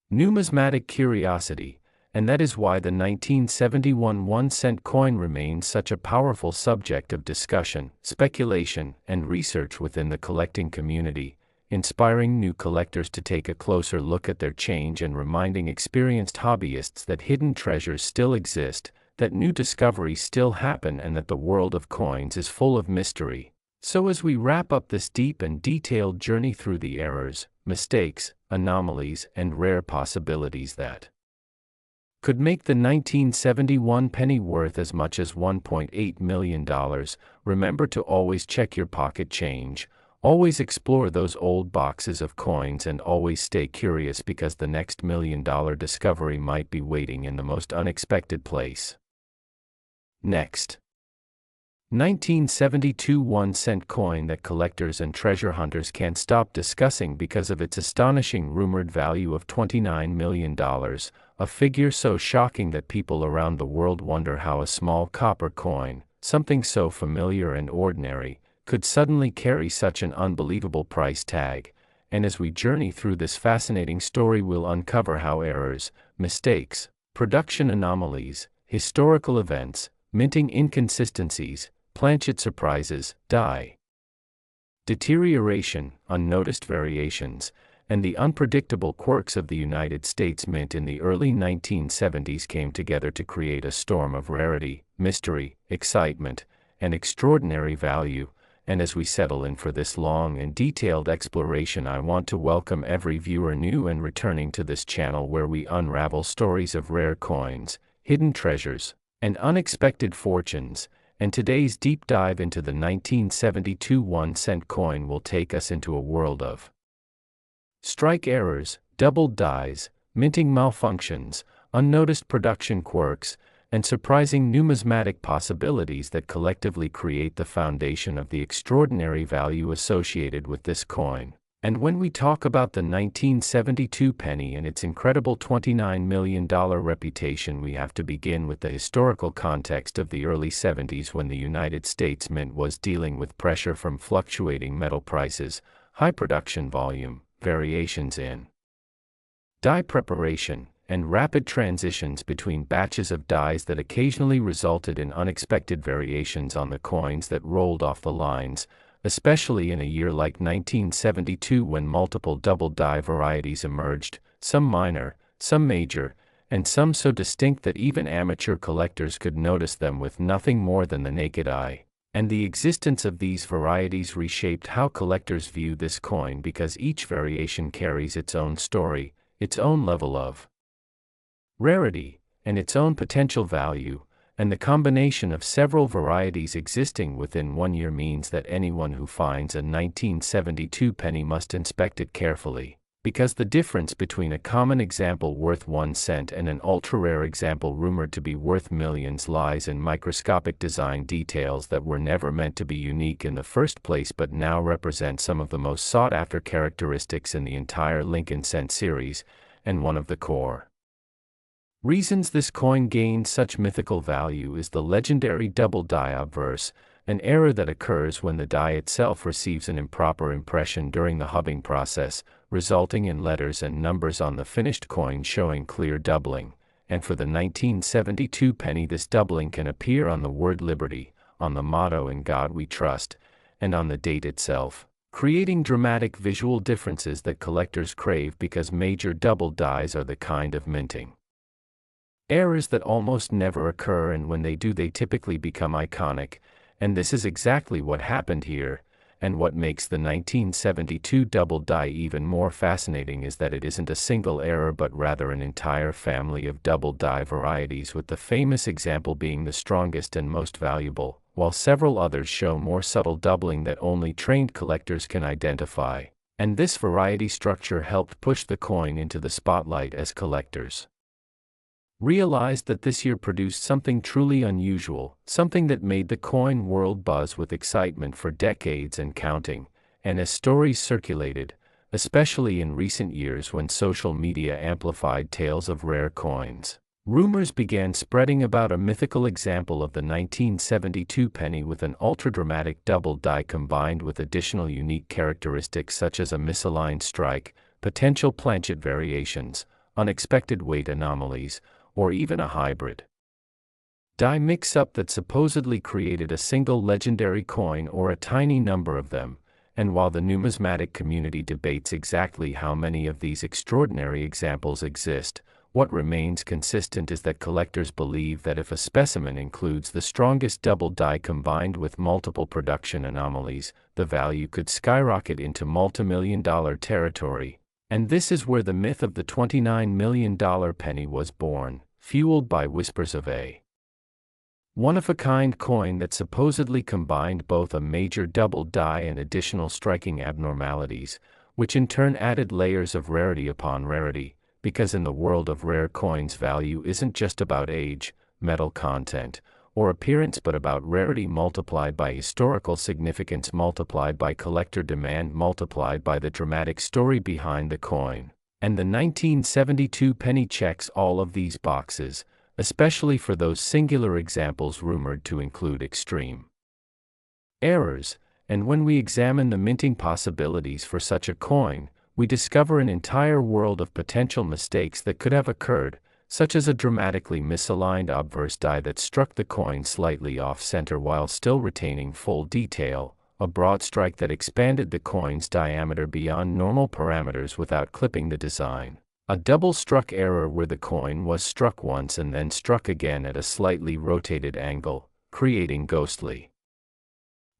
numismatic curiosity, and that is why the 1971 1-cent coin remains such a powerful subject of discussion, speculation, and research within the collecting community, inspiring new collectors to take a closer look at their change and reminding experienced hobbyists that hidden treasures still exist, that new discoveries still happen and that the world of coins is full of mystery. So as we wrap up this deep and detailed journey through the errors, mistakes, anomalies, and rare possibilities that could make the 1971 penny worth as much as $1.8 million, remember to always check your pocket change, always explore those old boxes of coins and always stay curious because the next $1 million discovery might be waiting in the most unexpected place. Next, 1972 1-cent coin that collectors and treasure hunters can't stop discussing because of its astonishing rumored value of $29 million, a figure so shocking that people around the world wonder how a small copper coin, something so familiar and ordinary, could suddenly carry such an unbelievable price tag. And as we journey through this fascinating story, we'll uncover how errors, mistakes, production anomalies, historical events, minting inconsistencies, planchet surprises, die deterioration, unnoticed variations, and the unpredictable quirks of the United States Mint in the early 1970s came together to create a storm of rarity, mystery, excitement, and extraordinary value. And as we settle in for this long and detailed exploration, I want to welcome every viewer new and returning to this channel where we unravel stories of rare coins, hidden treasures, and unexpected fortunes. And today's deep dive into the 1972 1-cent coin will take us into a world of strike errors, doubled dies, minting malfunctions, unnoticed production quirks, and surprising numismatic possibilities that collectively create the foundation of the extraordinary value associated with this coin. And when we talk about the 1972 penny and its incredible $29 million reputation, we have to begin with the historical context of the early 70s, when the United States Mint was dealing with pressure from fluctuating metal prices, high production volume, variations in die preparation, and rapid transitions between batches of dies that occasionally resulted in unexpected variations on the coins that rolled off the lines, especially in a year like 1972 when multiple double die varieties emerged, some minor, some major, and some so distinct that even amateur collectors could notice them with nothing more than the naked eye. And the existence of these varieties reshaped how collectors view this coin, because each variation carries its own story, its own level of rarity, and its own potential value, and the combination of several varieties existing within 1 year means that anyone who finds a 1972 penny must inspect it carefully, because the difference between a common example worth 1 cent and an ultra-rare example rumored to be worth millions lies in microscopic design details that were never meant to be unique in the first place but now represent some of the most sought-after characteristics in the entire Lincoln Cent series, and one of the core reasons this coin gained such mythical value is the legendary double die obverse, an error that occurs when the die itself receives an improper impression during the hubbing process, resulting in letters and numbers on the finished coin showing clear doubling. And for the 1972 penny, this doubling can appear on the word Liberty, on the motto "In God We Trust," and on the date itself, creating dramatic visual differences that collectors crave, because major double dies are the kind of minting errors that almost never occur, and when they do, they typically become iconic. And this is exactly what happened here. And what makes the 1972 double die even more fascinating is that it isn't a single error but rather an entire family of double die varieties, with the famous example being the strongest and most valuable, while several others show more subtle doubling that only trained collectors can identify. And this variety structure helped push the coin into the spotlight as collectors realized that this year produced something truly unusual, something that made the coin world buzz with excitement for decades and counting. And as stories circulated, especially in recent years when social media amplified tales of rare coins, rumors began spreading about a mythical example of the 1972 penny with an ultra-dramatic double die combined with additional unique characteristics such as a misaligned strike, potential planchet variations, unexpected weight anomalies, or even a hybrid die mix-up that supposedly created a single legendary coin or a tiny number of them. And while the numismatic community debates exactly how many of these extraordinary examples exist, what remains consistent is that collectors believe that if a specimen includes the strongest double die combined with multiple production anomalies, the value could skyrocket into multimillion-dollar territory. And this is where the myth of the $29 million penny was born, fueled by whispers of a one-of-a-kind coin that supposedly combined both a major double die and additional striking abnormalities, which in turn added layers of rarity upon rarity, because in the world of rare coins, value isn't just about age, metal content, or appearance but about rarity multiplied by historical significance multiplied by collector demand multiplied by the dramatic story behind the coin. And the 1972 penny checks all of these boxes, especially for those singular examples rumored to include extreme errors. And when we examine the minting possibilities for such a coin, we discover an entire world of potential mistakes that could have occurred, such as a dramatically misaligned obverse die that struck the coin slightly off-center while still retaining full detail, a broad strike that expanded the coin's diameter beyond normal parameters without clipping the design. A double-struck error where the coin was struck once and then struck again at a slightly rotated angle, creating ghostly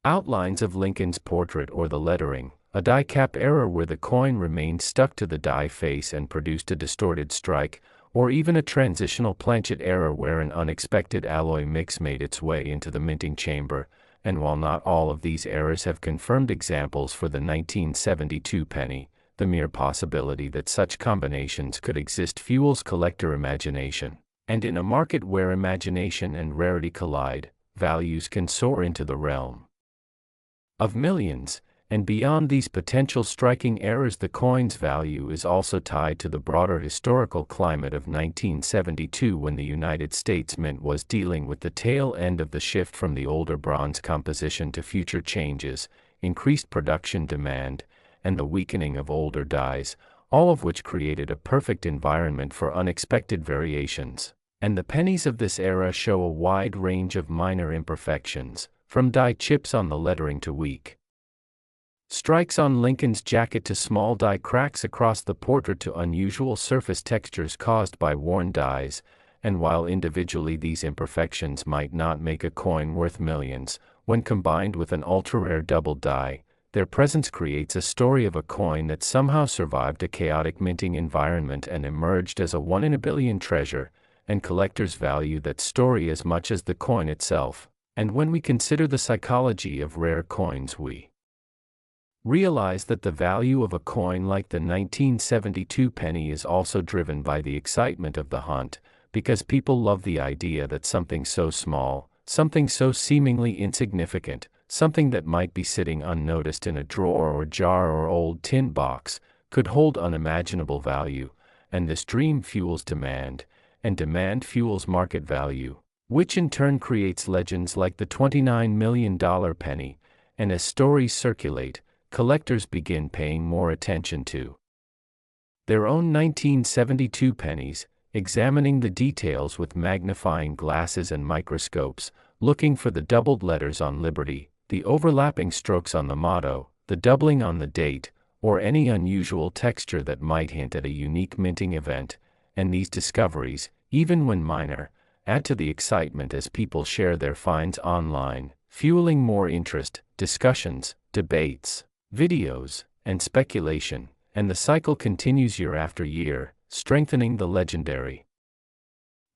outlines of Lincoln's portrait or the lettering. A die cap error where the coin remained stuck to the die face and produced a distorted strike, or even a transitional planchet error where an unexpected alloy mix made its way into the minting chamber. And while not all of these errors have confirmed examples for the 1972 penny, the mere possibility that such combinations could exist fuels collector imagination. And in a market where imagination and rarity collide, values can soar into the realm of millions. And beyond these potential striking errors, the coin's value is also tied to the broader historical climate of 1972, when the United States Mint was dealing with the tail end of the shift from the older bronze composition to future changes, increased production demand, and the weakening of older dies, all of which created a perfect environment for unexpected variations. And the pennies of this era show a wide range of minor imperfections, from die chips on the lettering to weak strikes on Lincoln's jacket to small die cracks across the portrait to unusual surface textures caused by worn dies. And while individually these imperfections might not make a coin worth millions, when combined with an ultra-rare double die, their presence creates a story of a coin that somehow survived a chaotic minting environment and emerged as a one-in-a-billion treasure, and collectors value that story as much as the coin itself. And when we consider the psychology of rare coins, we realize that the value of a coin like the 1972 penny is also driven by the excitement of the hunt, because people love the idea that something so small, something so seemingly insignificant, something that might be sitting unnoticed in a drawer or jar or old tin box, could hold unimaginable value. And this dream fuels demand, and demand fuels market value, which in turn creates legends like the $29 million penny. And as stories circulate, collectors begin paying more attention to their own 1972 pennies, examining the details with magnifying glasses and microscopes, looking for the doubled letters on Liberty, the overlapping strokes on the motto, the doubling on the date, or any unusual texture that might hint at a unique minting event. And these discoveries, even when minor, add to the excitement as people share their finds online, fueling more interest, discussions, debates, videos, and speculation. And the cycle continues year after year, strengthening the legendary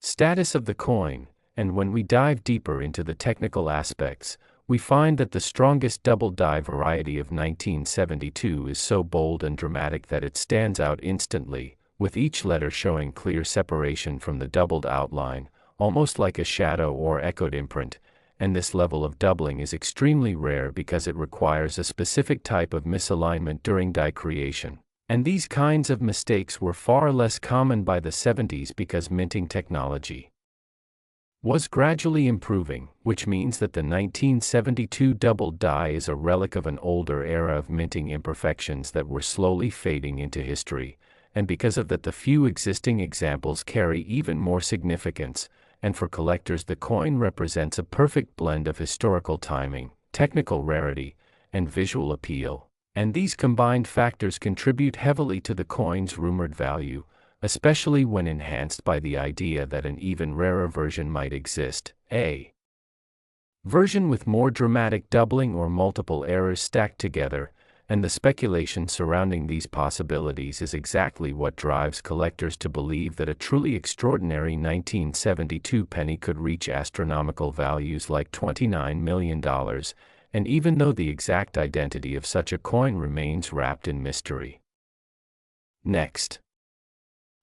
status of the coin. And when we dive deeper into the technical aspects, we find that the strongest double die variety of 1972 is so bold and dramatic that it stands out instantly, with each letter showing clear separation from the doubled outline, almost like a shadow or echoed imprint. And this level of doubling is extremely rare because it requires a specific type of misalignment during die creation. And these kinds of mistakes were far less common by the 70s because minting technology was gradually improving, which means that the 1972 doubled die is a relic of an older era of minting imperfections that were slowly fading into history. And because of that, the few existing examples carry even more significance. And for collectors, the coin represents a perfect blend of historical timing, technical rarity, and visual appeal. And these combined factors contribute heavily to the coin's rumored value, especially when enhanced by the idea that an even rarer version might exist, a version with more dramatic doubling or multiple errors stacked together. And the speculation surrounding these possibilities is exactly what drives collectors to believe that a truly extraordinary 1972 penny could reach astronomical values like $29 million, and even though the exact identity of such a coin remains wrapped in mystery. Next,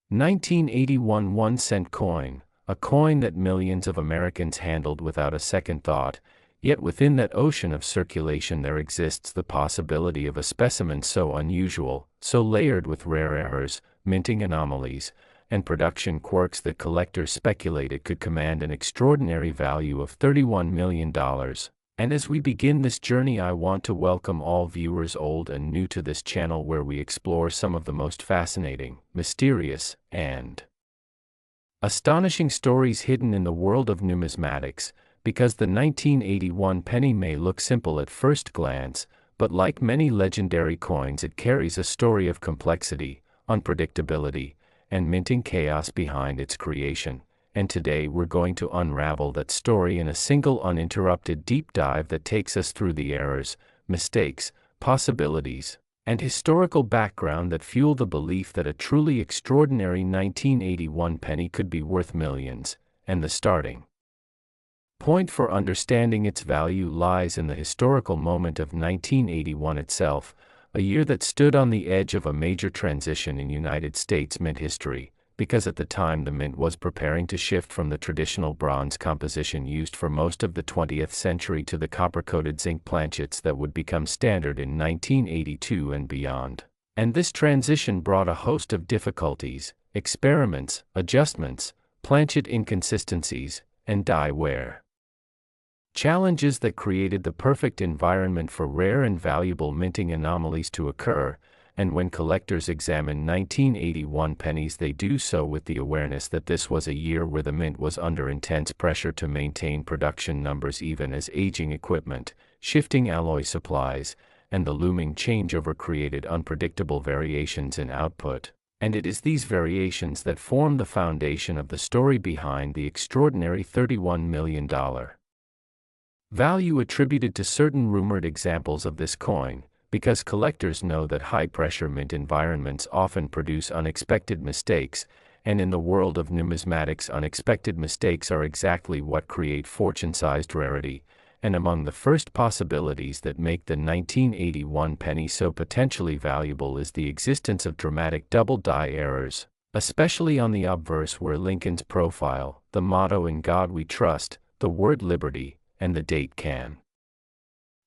1981 1-cent coin, a coin that millions of Americans handled without a second thought. Yet within that ocean of circulation there exists the possibility of a specimen so unusual, so layered with rare errors, minting anomalies, and production quirks that collectors speculate it could command an extraordinary value of $31 million. And as we begin this journey, I want to welcome all viewers old and new to this channel, where we explore some of the most fascinating, mysterious, and astonishing stories hidden in the world of numismatics. because the 1981 penny may look simple at first glance, but like many legendary coins, it carries a story of complexity, unpredictability, and minting chaos behind its creation. And today we're going to unravel that story in a single uninterrupted deep dive that takes us through the errors, mistakes, possibilities, and historical background that fuel the belief that a truly extraordinary 1981 penny could be worth millions, and the starting point for understanding its value lies in the historical moment of 1981 itself, a year that stood on the edge of a major transition in United States mint history, because at the time the mint was preparing to shift from the traditional bronze composition used for most of the 20th century to the copper-coated zinc planchets that would become standard in 1982 and beyond. And this transition brought a host of difficulties, experiments, adjustments, planchet inconsistencies, and die wear. Challenges that created the perfect environment for rare and valuable minting anomalies to occur, and when collectors examine 1981 pennies, they do so with the awareness that this was a year where the mint was under intense pressure to maintain production numbers even as aging equipment, shifting alloy supplies, and the looming changeover created unpredictable variations in output. And it is these variations that form the foundation of the story behind the extraordinary $31 million value attributed to certain rumored examples of this coin, because collectors know that high-pressure mint environments often produce unexpected mistakes, and in the world of numismatics, unexpected mistakes are exactly what create fortune-sized rarity. And among the first possibilities that make the 1981 penny so potentially valuable is the existence of dramatic double die errors, especially on the obverse where Lincoln's profile, the motto "In God We Trust," the word liberty, and the date can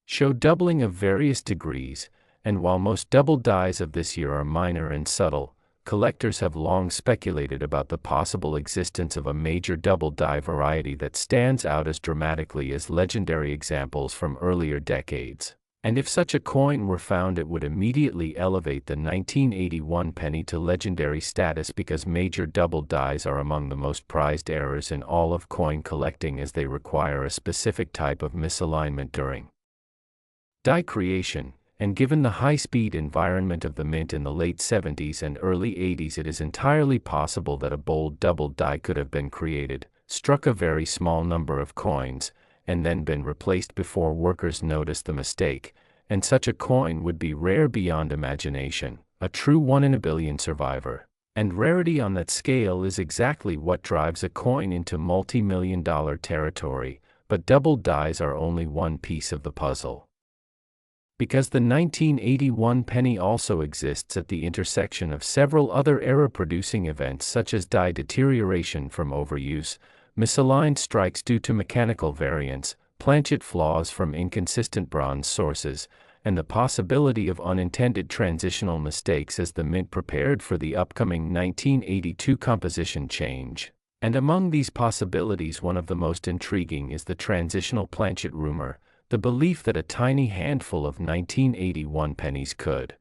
show doubling of various degrees. And while most double dies of this year are minor and subtle, collectors have long speculated about the possible existence of a major double die variety that stands out as dramatically as legendary examples from earlier decades. And if such a coin were found, it would immediately elevate the 1981 penny to legendary status, because major double dies are among the most prized errors in all of coin collecting, as they require a specific type of misalignment during die creation. And given the high-speed environment of the mint in the late 70s and early 80s, it is entirely possible that a bold double die could have been created, struck a very small number of coins, and then been replaced before workers noticed the mistake. And such a coin would be rare beyond imagination, a true 1 in a billion survivor. And rarity on that scale is exactly what drives a coin into multi-million-dollar territory, but double dies are only one piece of the puzzle. Because the 1981 penny also exists at the intersection of several other error-producing events, such as die deterioration from overuse, misaligned strikes due to mechanical variance, planchet flaws from inconsistent bronze sources, and the possibility of unintended transitional mistakes as the mint prepared for the upcoming 1982 composition change. And among these possibilities, one of the most intriguing is the transitional planchet rumor, the belief that a tiny handful of 1981 pennies could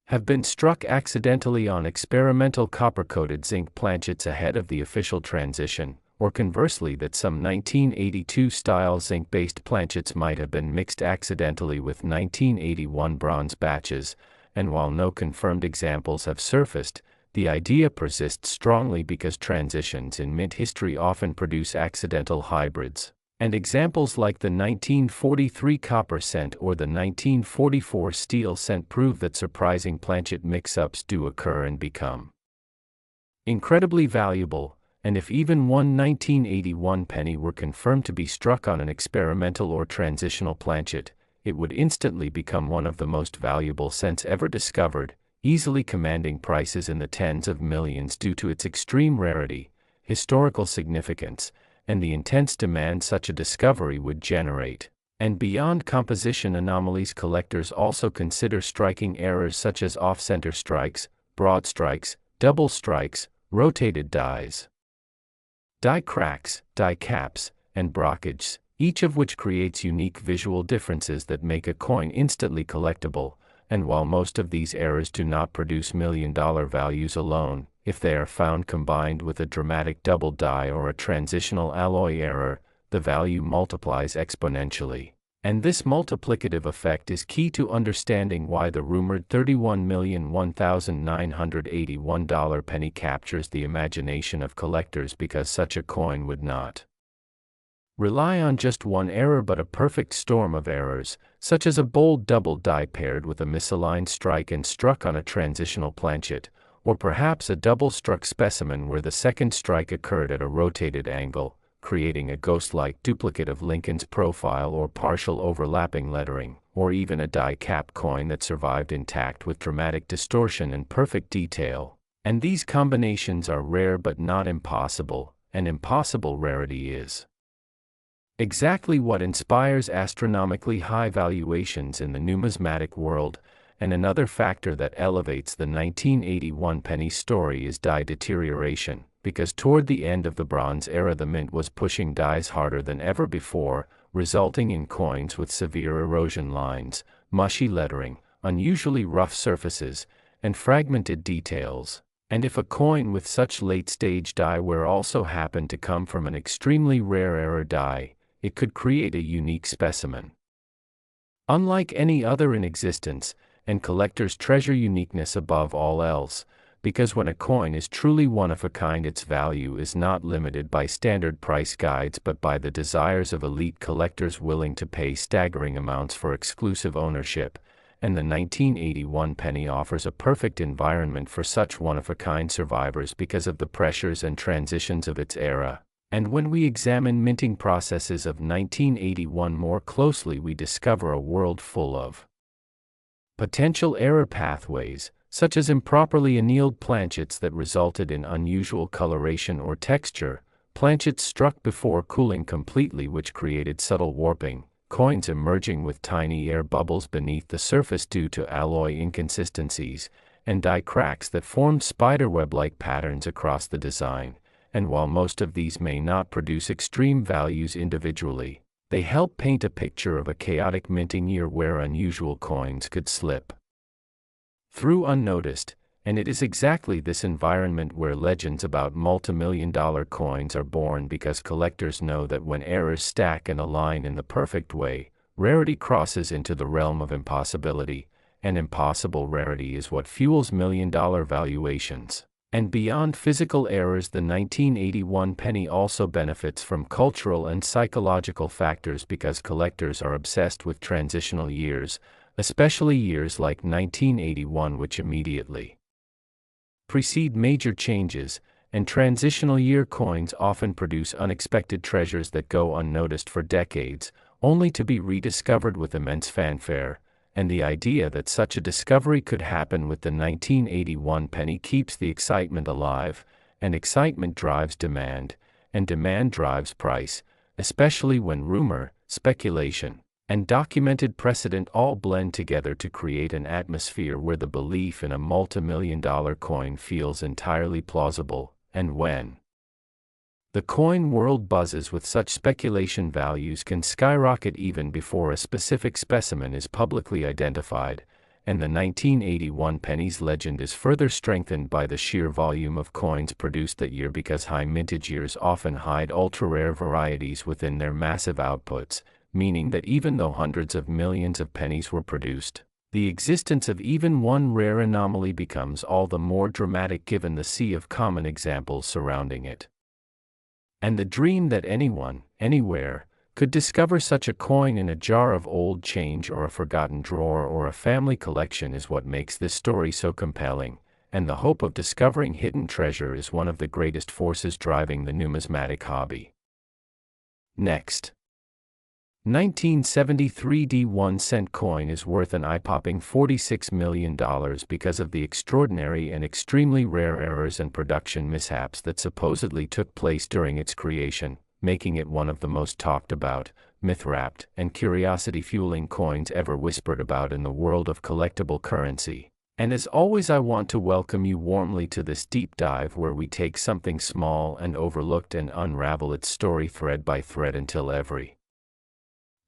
have been struck accidentally on experimental copper-coated zinc planchets ahead of the official transition, or conversely that some 1982-style zinc-based planchets might have been mixed accidentally with 1981 bronze batches. And while no confirmed examples have surfaced, the idea persists strongly because transitions in mint history often produce accidental hybrids. And examples like the 1943 copper cent or the 1944 steel cent prove that surprising planchet mix-ups do occur and become incredibly valuable. And if even one 1981 penny were confirmed to be struck on an experimental or transitional planchet, it would instantly become one of the most valuable cents ever discovered, easily commanding prices in the tens of millions due to its extreme rarity, historical significance, and the intense demand such a discovery would generate. And beyond composition anomalies, collectors also consider striking errors such as off-center strikes, broad strikes, double strikes, rotated dies, die cracks, die caps, and brockages, each of which creates unique visual differences that make a coin instantly collectible. And while most of these errors do not produce million-dollar values alone, if they are found combined with a dramatic double die or a transitional alloy error, the value multiplies exponentially. And this multiplicative effect is key to understanding why the rumored $31,001,981 penny captures the imagination of collectors, because such a coin would not rely on just one error but a perfect storm of errors, such as a bold double die paired with a misaligned strike and struck on a transitional planchet, or perhaps a double-struck specimen where the second strike occurred at a rotated angle, creating a ghost-like duplicate of Lincoln's profile or partial overlapping lettering, or even a die-cap coin that survived intact with dramatic distortion and perfect detail. And these combinations are rare but not impossible, and impossible rarity is exactly what inspires astronomically high valuations in the numismatic world. And another factor that elevates the 1981 penny story is die deterioration, because toward the end of the Bronze Era the mint was pushing dies harder than ever before, resulting in coins with severe erosion lines, mushy lettering, unusually rough surfaces, and fragmented details. And if a coin with such late-stage die wear also happened to come from an extremely rare error die, it could create a unique specimen unlike any other in existence. And collectors treasure uniqueness above all else, because when a coin is truly one of a kind, its value is not limited by standard price guides but by the desires of elite collectors willing to pay staggering amounts for exclusive ownership. And the 1981 penny offers a perfect environment for such one-of-a-kind survivors because of the pressures and transitions of its era. And when we examine minting processes of 1981 more closely, we discover a world full of potential error pathways, such as improperly annealed planchets that resulted in unusual coloration or texture, planchets struck before cooling completely which created subtle warping, coins emerging with tiny air bubbles beneath the surface due to alloy inconsistencies, and die cracks that formed spiderweb-like patterns across the design. And while most of these may not produce extreme values individually, they help paint a picture of a chaotic minting year where unusual coins could slip through unnoticed. And it is exactly this environment where legends about multimillion-dollar coins are born, because collectors know that when errors stack and align in the perfect way, rarity crosses into the realm of impossibility, and impossible rarity is what fuels million-dollar valuations. And beyond physical errors, the 1981 penny also benefits from cultural and psychological factors, because collectors are obsessed with transitional years, especially years like 1981 which immediately precede major changes, and transitional year coins often produce unexpected treasures that go unnoticed for decades, only to be rediscovered with immense fanfare. And the idea that such a discovery could happen with the 1981 penny keeps the excitement alive, and excitement drives demand, and demand drives price, especially when rumor, speculation, and documented precedent all blend together to create an atmosphere where the belief in a multimillion-dollar coin feels entirely plausible. And when the coin world buzzes with such speculation, values can skyrocket even before a specific specimen is publicly identified, and the 1981 penny's legend is further strengthened by the sheer volume of coins produced that year, because high mintage years often hide ultra-rare varieties within their massive outputs, meaning that even though hundreds of millions of pennies were produced, the existence of even one rare anomaly becomes all the more dramatic given the sea of common examples surrounding it. And the dream that anyone, anywhere, could discover such a coin in a jar of old change or a forgotten drawer or a family collection is what makes this story so compelling, and the hope of discovering hidden treasure is one of the greatest forces driving the numismatic hobby. Next. 1973 1-cent coin is worth an eye-popping $46 million because of the extraordinary and extremely rare errors and production mishaps that supposedly took place during its creation, making it one of the most talked about, myth-wrapped, and curiosity-fueling coins ever whispered about in the world of collectible currency. And as always, I want to welcome you warmly to this deep dive where we take something small and overlooked and unravel its story thread by thread until every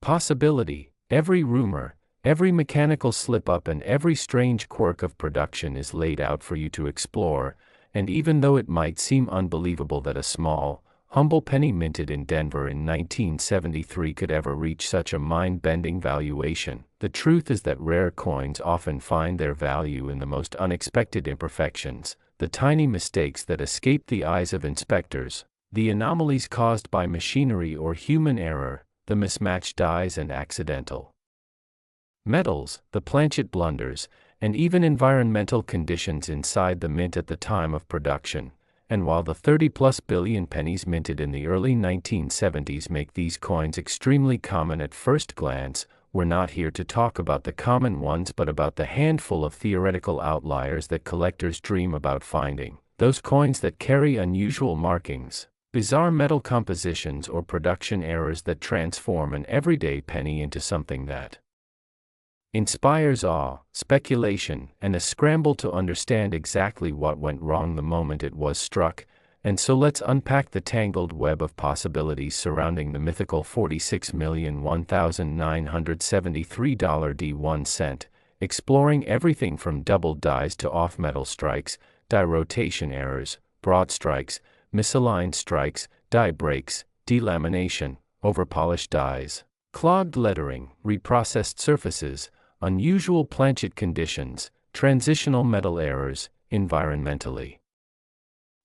possibility, every rumor, every mechanical slip-up and every strange quirk of production is laid out for you to explore. And even though it might seem unbelievable that a small, humble penny minted in Denver in 1973 could ever reach such a mind-bending valuation. The truth is that rare coins often find their value in the most unexpected imperfections, the tiny mistakes that escape the eyes of inspectors, the anomalies caused by machinery or human error, the mismatched dies and accidental metals, the planchet blunders, and even environmental conditions inside the mint at the time of production. And while the 30+ billion pennies minted in the early 1970s make these coins extremely common at first glance, we're not here to talk about the common ones but about the handful of theoretical outliers that collectors dream about finding, those coins that carry unusual markings, bizarre metal compositions, or production errors that transform an everyday penny into something that inspires awe, speculation, and a scramble to understand exactly what went wrong the moment it was struck. And so let's unpack the tangled web of possibilities surrounding the mythical $46,001,973 D1 cent, exploring everything from doubled dies to off-metal strikes, die rotation errors, broad strikes, misaligned strikes, die breaks, delamination, overpolished dies, clogged lettering, reprocessed surfaces, unusual planchet conditions, transitional metal errors, environmentally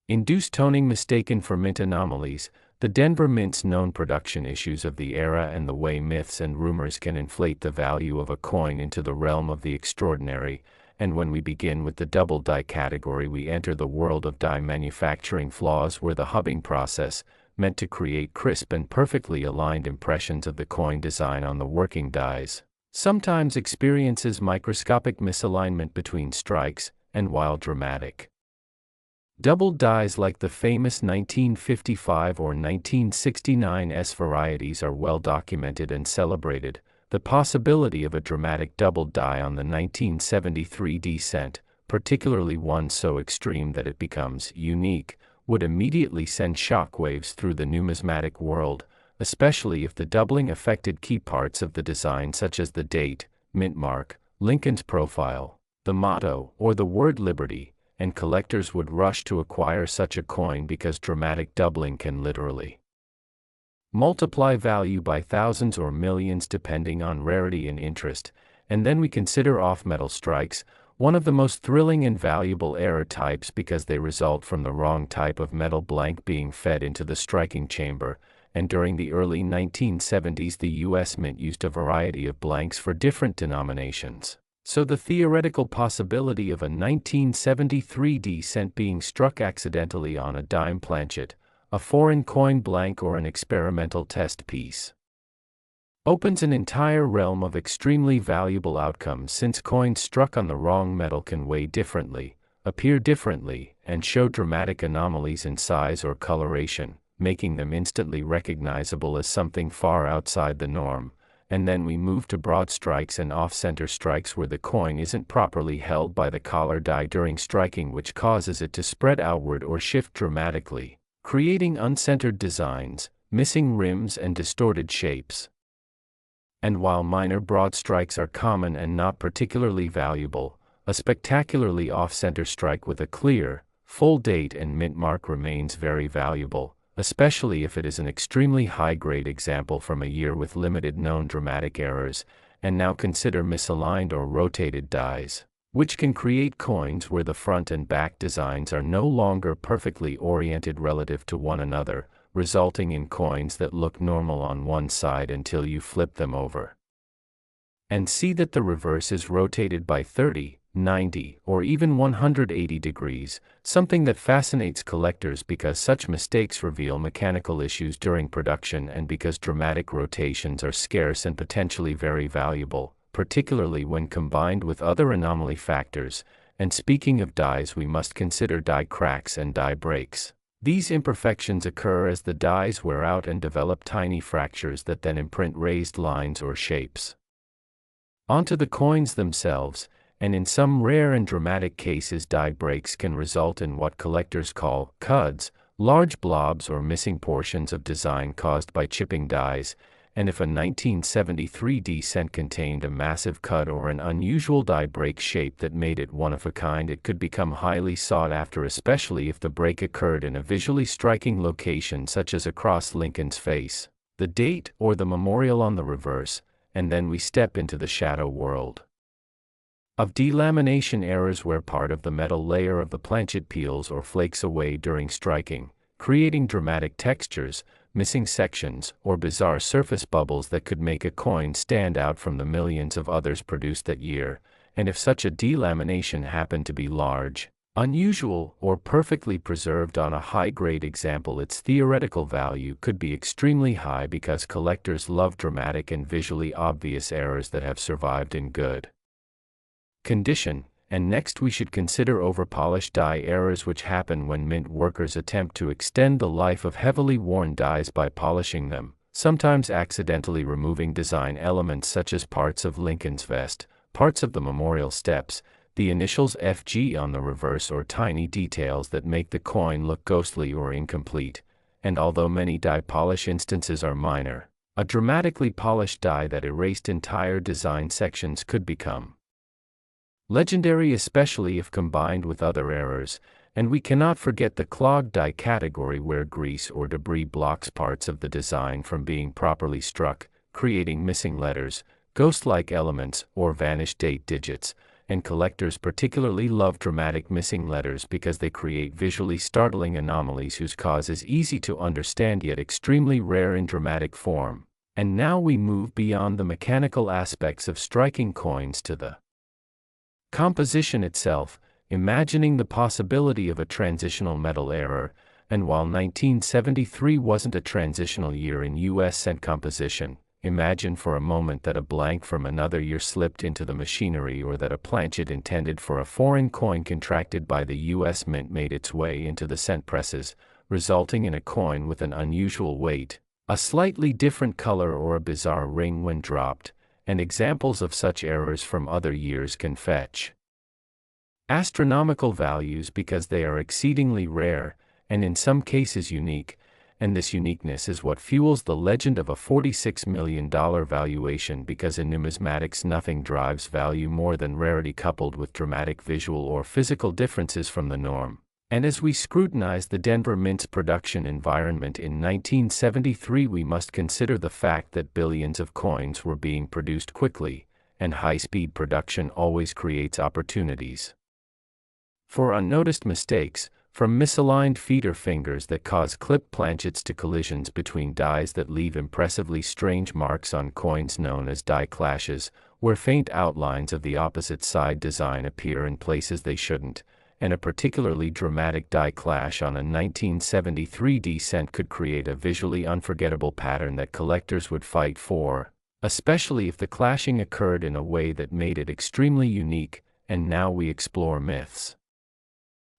induced toning mistaken for mint anomalies, the Denver Mint's known production issues of the era, and the way myths and rumors can inflate the value of a coin into the realm of the extraordinary. And when we begin with the double die category, we enter the world of die manufacturing flaws, where the hubbing process, meant to create crisp and perfectly aligned impressions of the coin design on the working dies, sometimes experiences microscopic misalignment between strikes, and while dramatic doubled dies like the famous 1955 or 1969 S varieties are well documented and celebrated, the possibility of a dramatic doubled die on the 1973 D cent, particularly one so extreme that it becomes unique, would immediately send shockwaves through the numismatic world, especially if the doubling affected key parts of the design such as the date, mint mark, Lincoln's profile, the motto, or the word liberty, and collectors would rush to acquire such a coin because dramatic doubling can literally multiply value by thousands or millions depending on rarity and interest. And then we consider off-metal strikes, one of the most thrilling and valuable error types because they result from the wrong type of metal blank being fed into the striking chamber. And during the early 1970s, the U.S. Mint used a variety of blanks for different denominations. So the theoretical possibility of a 1973 D cent being struck accidentally on a dime planchet, a foreign coin blank, or an experimental test piece opens an entire realm of extremely valuable outcomes, since coins struck on the wrong metal can weigh differently, appear differently, and show dramatic anomalies in size or coloration, making them instantly recognizable as something far outside the norm. And then we move to broad strikes and off-center strikes, where the coin isn't properly held by the collar die during striking, which causes it to spread outward or shift dramatically, creating uncentered designs, missing rims, and distorted shapes. And while minor broad strikes are common and not particularly valuable, a spectacularly off-center strike with a clear, full date and mint mark remains very valuable, especially if it is an extremely high-grade example from a year with limited known dramatic errors. And now consider misaligned or rotated dies, which can create coins where the front and back designs are no longer perfectly oriented relative to one another, resulting in coins that look normal on one side until you flip them over and see that the reverse is rotated by 30, 90, or even 180 degrees, something that fascinates collectors because such mistakes reveal mechanical issues during production, and because dramatic rotations are scarce and potentially very valuable, particularly when combined with other anomaly factors. And speaking of dies, we must consider die cracks and die breaks. These imperfections occur as the dies wear out and develop tiny fractures that then imprint raised lines or shapes onto the coins themselves, and in some rare and dramatic cases, die breaks can result in what collectors call cuds, large blobs or missing portions of design caused by chipping dies. and if a 1973 D cent contained a massive cut or an unusual die break shape that made it one of a kind, it could become highly sought after, especially if the break occurred in a visually striking location such as across Lincoln's face, the date, or the memorial on the reverse. And then we step into the shadow world of delamination errors, where part of the metal layer of the planchet peels or flakes away during striking, creating dramatic textures, missing sections, or bizarre surface bubbles that could make a coin stand out from the millions of others produced that year. And if such a delamination happened to be large, unusual, or perfectly preserved on a high-grade example, its theoretical value could be extremely high, because collectors love dramatic and visually obvious errors that have survived in good condition. And next we should consider overpolished die errors, which happen when mint workers attempt to extend the life of heavily worn dies by polishing them, sometimes accidentally removing design elements such as parts of Lincoln's vest, parts of the memorial steps, the initials FG on the reverse, or tiny details that make the coin look ghostly or incomplete. And although many die polish instances are minor, a dramatically polished die that erased entire design sections could become legendary, especially if combined with other errors. And we cannot forget the clogged die category, where grease or debris blocks parts of the design from being properly struck, creating missing letters, ghost-like elements, or vanished date digits. And collectors particularly love dramatic missing letters because they create visually startling anomalies whose cause is easy to understand yet extremely rare in dramatic form. And now we move beyond the mechanical aspects of striking coins to the composition itself, imagining the possibility of a transitional metal error. And while 1973 wasn't a transitional year in US cent composition, imagine for a moment that a blank from another year slipped into the machinery, or that a planchet intended for a foreign coin contracted by the US Mint made its way into the cent presses, resulting in a coin with an unusual weight, a slightly different color, or a bizarre ring when dropped. And examples of such errors from other years can fetch astronomical values, because they are exceedingly rare, and in some cases unique. And this uniqueness is what fuels the legend of a $46 million valuation, because in numismatics nothing drives value more than rarity coupled with dramatic visual or physical differences from the norm. And as we scrutinize the Denver Mint's production environment in 1973, we must consider the fact that billions of coins were being produced quickly, and high-speed production always creates opportunities for unnoticed mistakes, from misaligned feeder fingers that cause clipped planchets to collisions between dies that leave impressively strange marks on coins known as die clashes, where faint outlines of the opposite side design appear in places they shouldn't. And a particularly dramatic die clash on a 1973 D cent could create a visually unforgettable pattern that collectors would fight for, especially if the clashing occurred in a way that made it extremely unique. And now we explore myths,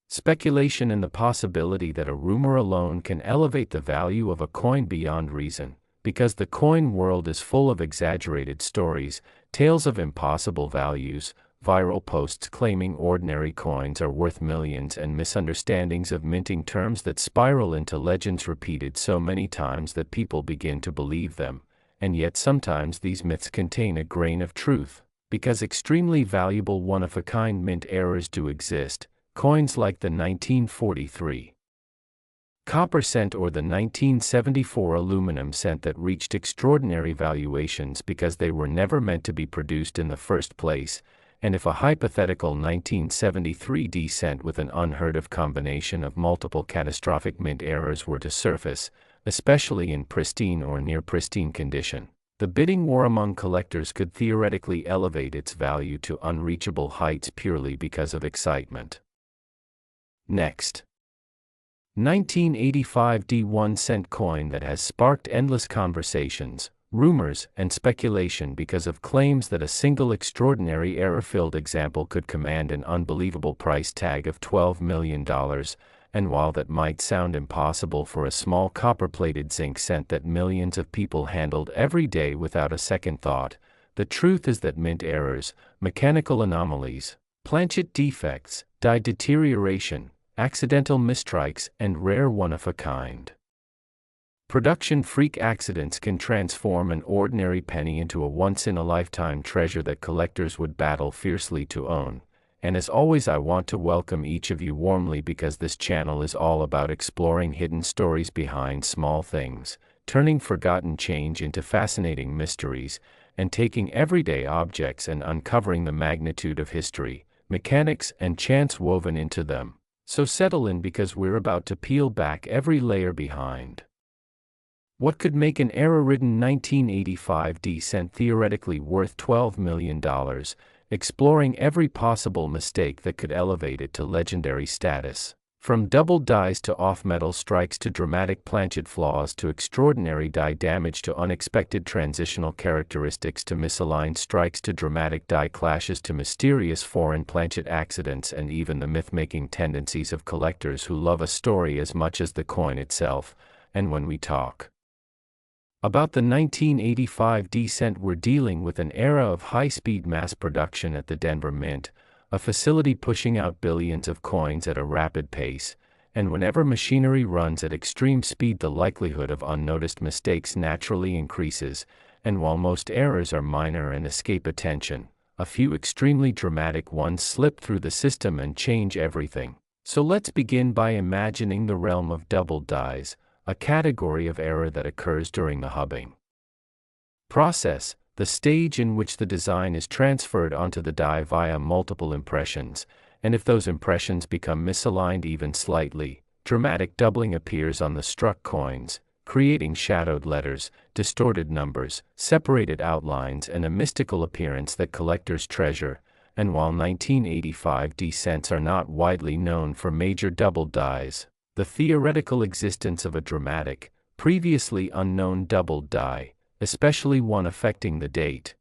speculation, and the possibility that a rumor alone can elevate the value of a coin beyond reason, because the coin world is full of exaggerated stories, tales of impossible values, viral posts claiming ordinary coins are worth millions, and misunderstandings of minting terms that spiral into legends repeated so many times that people begin to believe them. And yet sometimes these myths contain a grain of truth, because extremely valuable one-of-a-kind mint errors do exist, coins like the 1943 copper cent or the 1974 aluminum cent that reached extraordinary valuations because they were never meant to be produced in the first place. And if a hypothetical 1973 D cent with an unheard-of combination of multiple catastrophic mint errors were to surface, especially in pristine or near-pristine condition, the bidding war among collectors could theoretically elevate its value to unreachable heights purely because of excitement. Next, 1985 D1 cent coin that has sparked endless conversations, rumors, and speculation because of claims that a single extraordinary error-filled example could command an unbelievable price tag of $12 million. And while that might sound impossible for a small copper-plated zinc cent that millions of people handled every day without a second thought, the truth is that mint errors, mechanical anomalies, planchet defects, die deterioration, accidental mistrikes, and rare one-of-a-kind Production freak accidents can transform an ordinary penny into a once-in-a-lifetime treasure that collectors would battle fiercely to own. And as always, I want to welcome each of you warmly because this channel is all about exploring hidden stories behind small things, turning forgotten change into fascinating mysteries, and taking everyday objects and uncovering the magnitude of history, mechanics, and chance woven into them. So settle in because we're about to peel back every layer behind what could make an error-ridden 1985 descent theoretically worth $12 million, exploring every possible mistake that could elevate it to legendary status. From doubled dies to off-metal strikes to dramatic planchet flaws to extraordinary die damage to unexpected transitional characteristics to misaligned strikes to dramatic die clashes to mysterious foreign planchet accidents and even the myth-making tendencies of collectors who love a story as much as the coin itself. And when we talk about the 1985 descent, we're dealing with an era of high-speed mass production at the Denver Mint, a facility pushing out billions of coins at a rapid pace, and whenever machinery runs at extreme speed, the likelihood of unnoticed mistakes naturally increases, and while most errors are minor and escape attention, a few extremely dramatic ones slip through the system and change everything. So let's begin by imagining the realm of doubled dies, a category of error that occurs during the hubbing process, the stage in which the design is transferred onto the die via multiple impressions, and if those impressions become misaligned even slightly, dramatic doubling appears on the struck coins, creating shadowed letters, distorted numbers, separated outlines, and a mystical appearance that collectors treasure. And while 1985 descents are not widely known for major doubled dies, the theoretical existence of a dramatic, previously unknown doubled die, especially one affecting the date,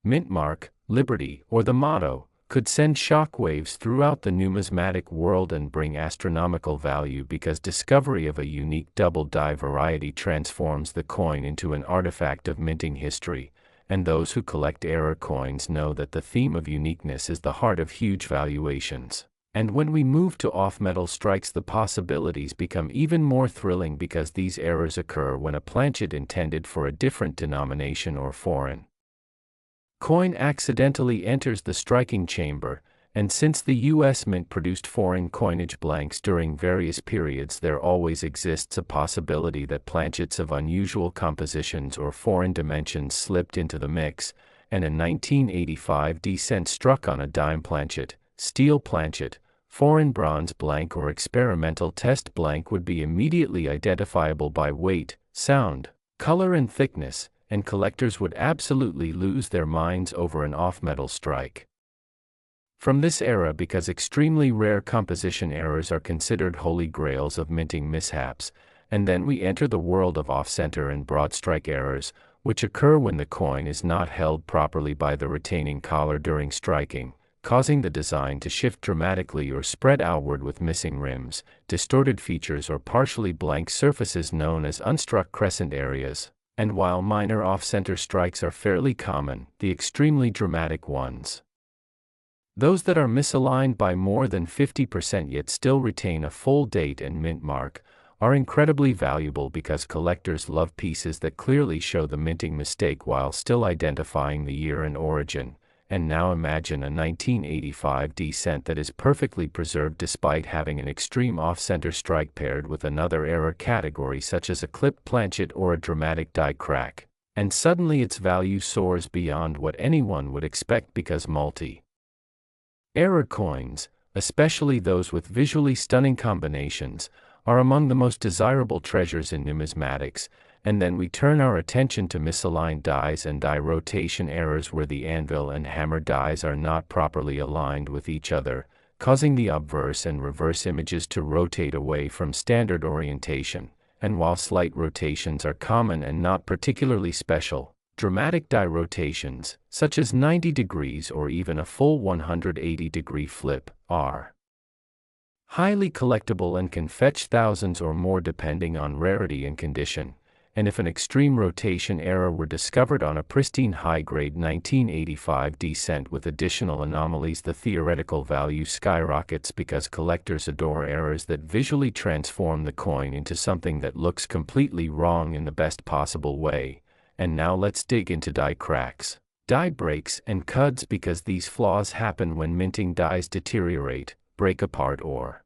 mint mark, liberty, or the motto, could send shockwaves throughout the numismatic world and bring astronomical value because discovery of a unique doubled die variety transforms the coin into an artifact of minting history, and those who collect error coins know that the theme of uniqueness is the heart of huge valuations. And when we move to off-metal strikes, the possibilities become even more thrilling because these errors occur when a planchet intended for a different denomination or foreign coin accidentally enters the striking chamber, and since the U.S. Mint produced foreign coinage blanks during various periods, there always exists a possibility that planchets of unusual compositions or foreign dimensions slipped into the mix, and a 1985 descent struck on a dime planchet, steel planchet, foreign bronze blank, or experimental test blank would be immediately identifiable by weight, sound, color, and thickness, and collectors would absolutely lose their minds over an off-metal strike from this era because extremely rare composition errors are considered holy grails of minting mishaps. And then we enter the world of off-center and broad strike errors, which occur when the coin is not held properly by the retaining collar during striking, causing the design to shift dramatically or spread outward with missing rims, distorted features, or partially blank surfaces known as unstruck crescent areas. And while minor off-center strikes are fairly common, the extremely dramatic ones, those that are misaligned by more than 50% yet still retain a full date and mint mark, are incredibly valuable because collectors love pieces that clearly show the minting mistake while still identifying the year and origin. And now imagine a 1985 descent that is perfectly preserved despite having an extreme off-center strike paired with another error category such as a clipped planchet or a dramatic die crack, and suddenly its value soars beyond what anyone would expect because multi-error coins, especially those with visually stunning combinations, are among the most desirable treasures in numismatics. And then we turn our attention to misaligned dies and die rotation errors where the anvil and hammer dies are not properly aligned with each other, causing the obverse and reverse images to rotate away from standard orientation. And while slight rotations are common and not particularly special, dramatic die rotations, such as 90 degrees or even a full 180-degree flip, are highly collectible and can fetch thousands or more depending on rarity and condition. and if an extreme rotation error were discovered on a pristine high-grade 1985 D cent with additional anomalies, the theoretical value skyrockets because collectors adore errors that visually transform the coin into something that looks completely wrong in the best possible way. And now let's dig into die cracks, die breaks, and cuds, because these flaws happen when minting dies deteriorate, break apart, or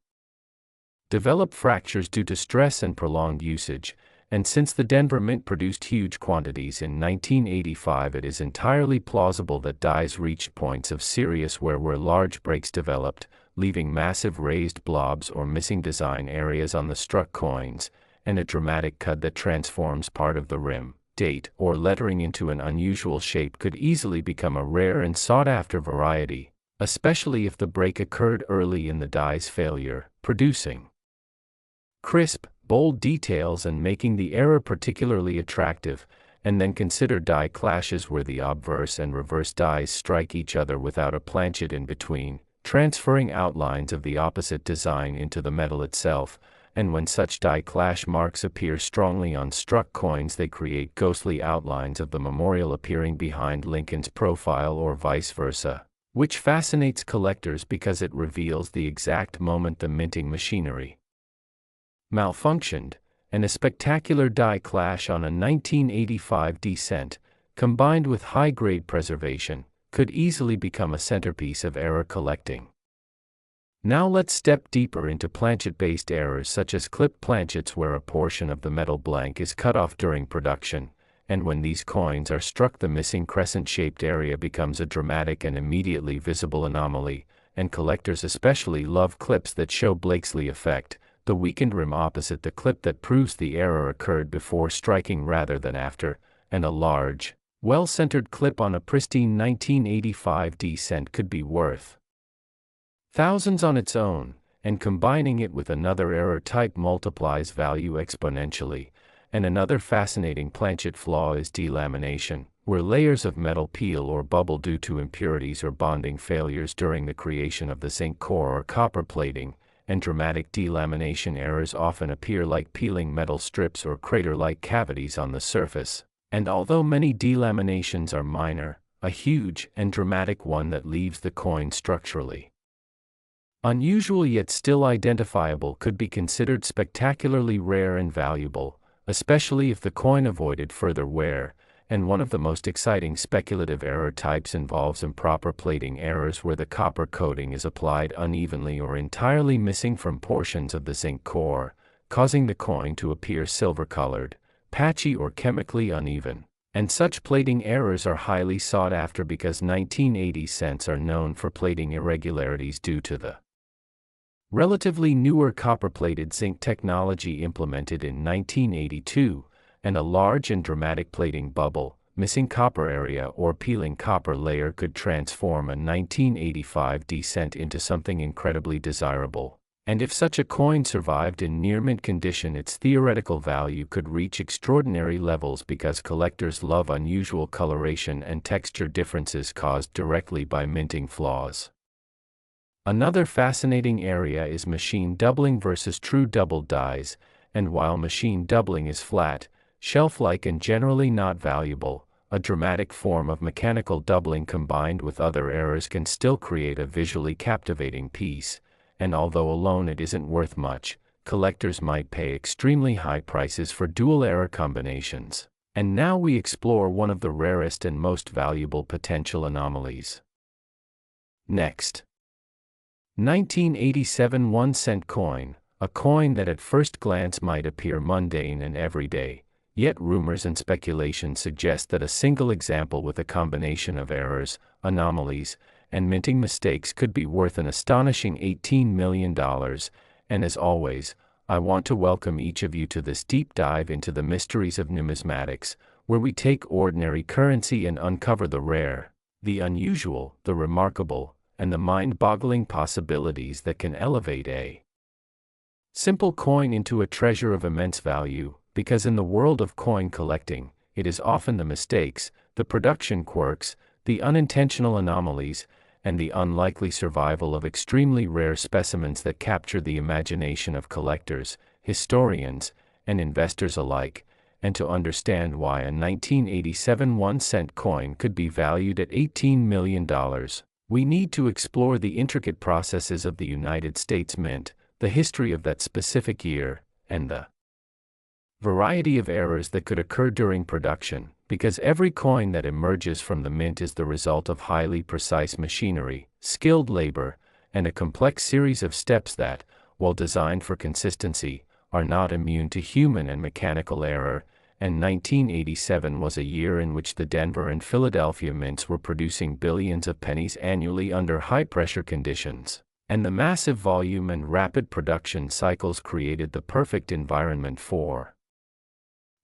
develop fractures due to stress and prolonged usage. And since the Denver Mint produced huge quantities in 1985, it is entirely plausible that dies reached points of serious wear where large breaks developed, leaving massive raised blobs or missing design areas on the struck coins, and a dramatic cut that transforms part of the rim, date, or lettering into an unusual shape could easily become a rare and sought-after variety, especially if the break occurred early in the die's failure, producing crisp, bold details and making the error particularly attractive. And then consider die clashes where the obverse and reverse dies strike each other without a planchet in between, transferring outlines of the opposite design into the metal itself. And when such die clash marks appear strongly on struck coins, they create ghostly outlines of the memorial appearing behind Lincoln's profile, or vice versa, which fascinates collectors because it reveals the exact moment the minting machinery malfunctioned. And a spectacular die clash on a 1985 D cent, combined with high-grade preservation, could easily become a centerpiece of error collecting. Now let's step deeper into planchet-based errors such as clip planchets, where a portion of the metal blank is cut off during production, and when these coins are struck, the missing crescent-shaped area becomes a dramatic and immediately visible anomaly, and collectors especially love clips that show Blakesley effect, the weakened rim opposite the clip that proves the error occurred before striking rather than after, and a large, well-centered clip on a pristine 1985 D cent could be worth thousands on its own, and combining it with another error type multiplies value exponentially. And another fascinating planchet flaw is delamination, where layers of metal peel or bubble due to impurities or bonding failures during the creation of the zinc core or copper plating, and dramatic delamination errors often appear like peeling metal strips or crater-like cavities on the surface. And although many delaminations are minor, a huge and dramatic one that leaves the coin structurally unusual yet still identifiable could be considered spectacularly rare and valuable, especially if the coin avoided further wear. And one of the most exciting speculative error types involves improper plating errors, where the copper coating is applied unevenly or entirely missing from portions of the zinc core, causing the coin to appear silver-colored, patchy, or chemically uneven. And such plating errors are highly sought after because 1980 cents are known for plating irregularities due to the relatively newer copper-plated zinc technology implemented in 1982, and a large and dramatic plating bubble, missing copper area, or peeling copper layer could transform a 1985 D cent into something incredibly desirable. And if such a coin survived in near-mint condition, its theoretical value could reach extraordinary levels because collectors love unusual coloration and texture differences caused directly by minting flaws. Another fascinating area is machine doubling versus true double dies, and while machine doubling is flat, shelf-like, and generally not valuable, a dramatic form of mechanical doubling combined with other errors can still create a visually captivating piece. And although alone it isn't worth much, collectors might pay extremely high prices for dual error combinations. And now we explore one of the rarest and most valuable potential anomalies. Next, 1987 1-cent coin, a coin that at first glance might appear mundane and everyday, yet rumors and speculation suggest that a single example with a combination of errors, anomalies, and minting mistakes could be worth an astonishing $18 million. And as always, I want to welcome each of you to this deep dive into the mysteries of numismatics, where we take ordinary currency and uncover the rare, the unusual, the remarkable, and the mind-boggling possibilities that can elevate a simple coin into a treasure of immense value. Because in the world of coin collecting, it is often the mistakes, the production quirks, the unintentional anomalies, and the unlikely survival of extremely rare specimens that capture the imagination of collectors, historians, and investors alike. and to understand why a 1987 1-cent coin could be valued at $18 million, we need to explore the intricate processes of the United States Mint, the history of that specific year, and the variety of errors that could occur during production, because every coin that emerges from the mint is the result of highly precise machinery, skilled labor, and a complex series of steps that, while designed for consistency, are not immune to human and mechanical error. And 1987 was a year in which the Denver and Philadelphia mints were producing billions of pennies annually under high-pressure conditions, and the massive volume and rapid production cycles created the perfect environment for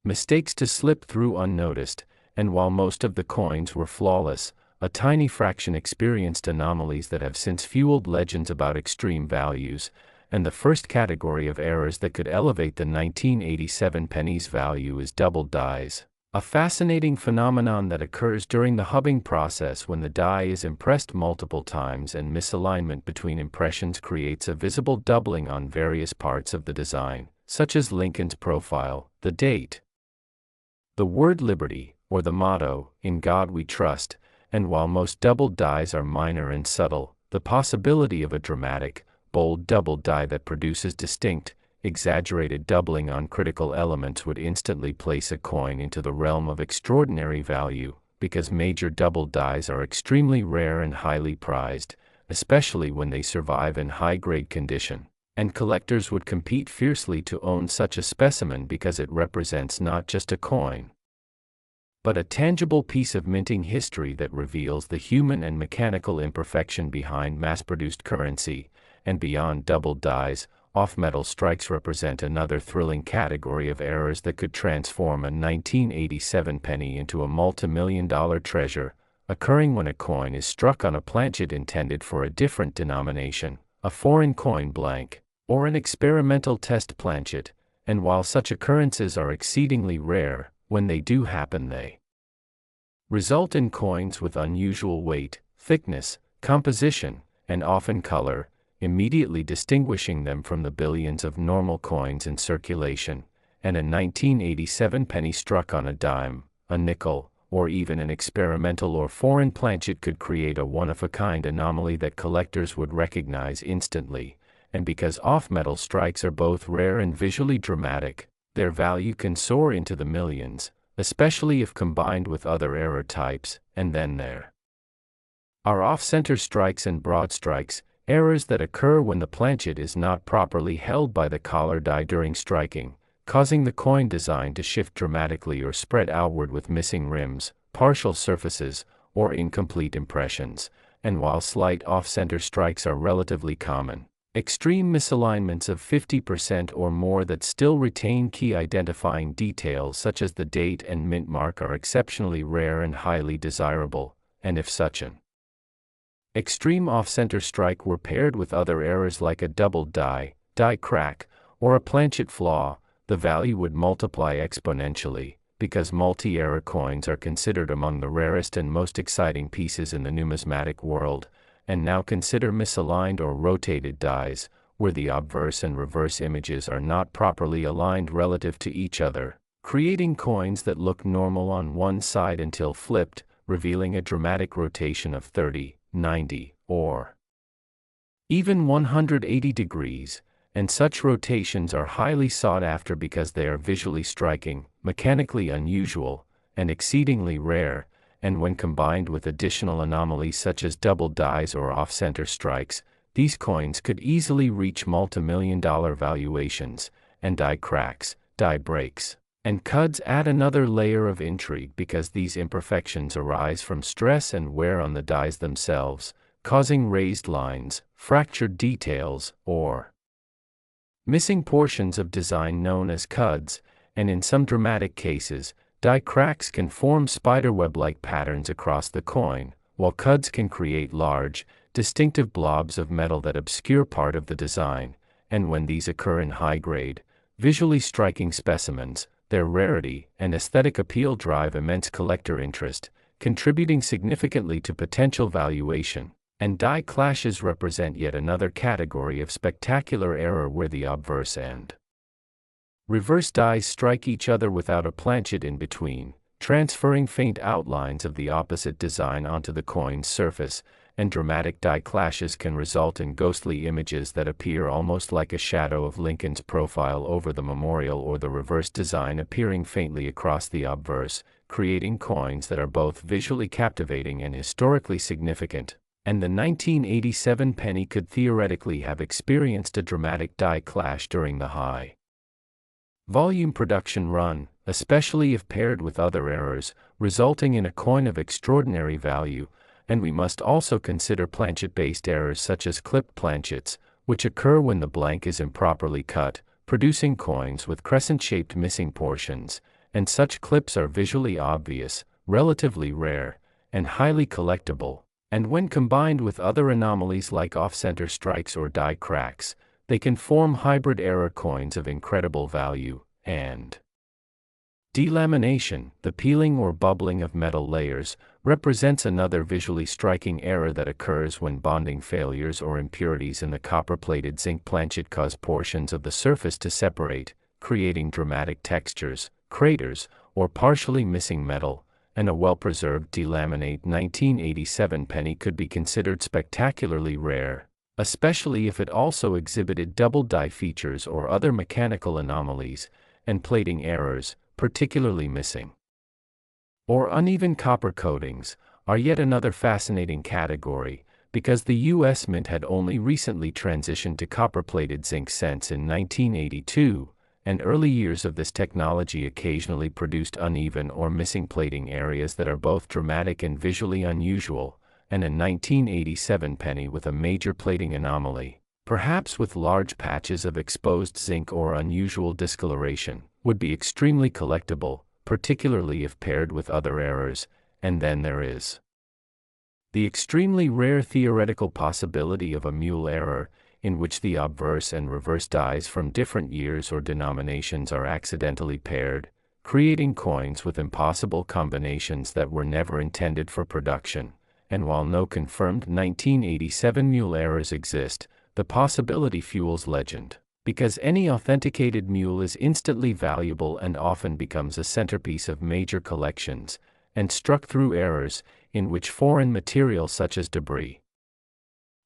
mistakes to slip through unnoticed. And while most of the coins were flawless, a tiny fraction experienced anomalies that have since fueled legends about extreme values. And the first category of errors that could elevate the 1987 penny's value is double dies, a fascinating phenomenon that occurs during the hubbing process when the die is impressed multiple times and misalignment between impressions creates a visible doubling on various parts of the design, such as Lincoln's profile, the date, the word liberty, or the motto, "In God We Trust." And while most double dies are minor and subtle, the possibility of a dramatic, bold double die that produces distinct, exaggerated doubling on critical elements would instantly place a coin into the realm of extraordinary value, because major double dies are extremely rare and highly prized, especially when they survive in high-grade condition, and collectors would compete fiercely to own such a specimen because it represents not just a coin, but a tangible piece of minting history that reveals the human and mechanical imperfection behind mass-produced currency. And beyond double dies, off-metal strikes represent another thrilling category of errors that could transform a 1987 penny into a multi-million-dollar treasure, occurring when a coin is struck on a planchet intended for a different denomination, a foreign coin blank, or an experimental test planchet. And while such occurrences are exceedingly rare, when they do happen they result in coins with unusual weight, thickness, composition, and often color, immediately distinguishing them from the billions of normal coins in circulation. And a 1987 penny struck on a dime, a nickel, or even an experimental or foreign planchet could create a one-of-a-kind anomaly that collectors would recognize instantly. And because off-metal strikes are both rare and visually dramatic, their value can soar into the millions, especially if combined with other error types. And then there are off-center strikes and broad strikes, errors that occur when the planchet is not properly held by the collar die during striking, causing the coin design to shift dramatically or spread outward with missing rims, partial surfaces, or incomplete impressions. And while slight off-center strikes are relatively common, extreme misalignments of 50% or more that still retain key identifying details such as the date and mint mark are exceptionally rare and highly desirable. And if such an extreme off-center strike were paired with other errors like a double die, die crack, or a planchet flaw, the value would multiply exponentially, because multi-error coins are considered among the rarest and most exciting pieces in the numismatic world. And now consider misaligned or rotated dies, where the obverse and reverse images are not properly aligned relative to each other, creating coins that look normal on one side until flipped, revealing a dramatic rotation of 30, 90, or even 180 degrees. And such rotations are highly sought after because they are visually striking, mechanically unusual, and exceedingly rare. And when combined with additional anomalies such as double dies or off-center strikes, these coins could easily reach multi-million-dollar valuations. And die cracks, die breaks, and cuds add another layer of intrigue because these imperfections arise from stress and wear on the dies themselves, causing raised lines, fractured details, or missing portions of design known as cuds. And in some dramatic cases, die cracks can form spiderweb-like patterns across the coin, while cuds can create large, distinctive blobs of metal that obscure part of the design. And when these occur in high-grade, visually striking specimens, their rarity and aesthetic appeal drive immense collector interest, contributing significantly to potential valuation. And die clashes represent yet another category of spectacular error where the obverse and Reverse dies strike each other without a planchet in between, transferring faint outlines of the opposite design onto the coin's surface, and dramatic die clashes can result in ghostly images that appear almost like a shadow of Lincoln's profile over the memorial, or the reverse design appearing faintly across the obverse, creating coins that are both visually captivating and historically significant. And the 1987 penny could theoretically have experienced a dramatic die clash during the high volume production run, especially if paired with other errors, resulting in a coin of extraordinary value. And we must also consider planchet-based errors such as clipped planchets, which occur when the blank is improperly cut, producing coins with crescent-shaped missing portions, and such clips are visually obvious, relatively rare, and highly collectible. And when combined with other anomalies like off-center strikes or die cracks, they can form hybrid error coins of incredible value. And delamination, the peeling or bubbling of metal layers, represents another visually striking error that occurs when bonding failures or impurities in the copper-plated zinc planchet cause portions of the surface to separate, creating dramatic textures, craters, or partially missing metal. And a well-preserved delaminate 1987 penny could be considered spectacularly rare, especially if it also exhibited double die features or other mechanical anomalies, and plating errors, particularly missing or uneven copper coatings, are yet another fascinating category, because the U.S. Mint had only recently transitioned to copper-plated zinc cents in 1982, and early years of this technology occasionally produced uneven or missing plating areas that are both dramatic and visually unusual. And a 1987 penny with a major plating anomaly, perhaps with large patches of exposed zinc or unusual discoloration, would be extremely collectible, particularly if paired with other errors. And then there is the extremely rare theoretical possibility of a mule error, in which the obverse and reverse dies from different years or denominations are accidentally paired, creating coins with impossible combinations that were never intended for production. And while no confirmed 1987 mule errors exist, the possibility fuels legend, because any authenticated mule is instantly valuable and often becomes a centerpiece of major collections, and struck through errors, in which foreign material such as debris,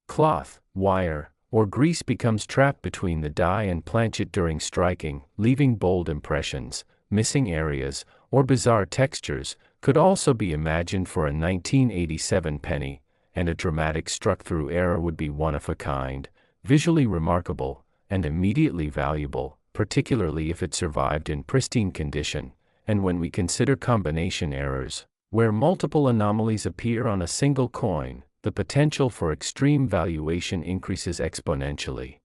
cloth, wire, or grease becomes trapped between the die and planchet during striking, leaving bold impressions, missing areas, or bizarre textures, could also be imagined for a 1987 penny, and a dramatic struck-through error would be one of a kind, visually remarkable, and immediately valuable, particularly if it survived in pristine condition. And when we consider combination errors, where multiple anomalies appear on a single coin, the potential for extreme valuation increases exponentially.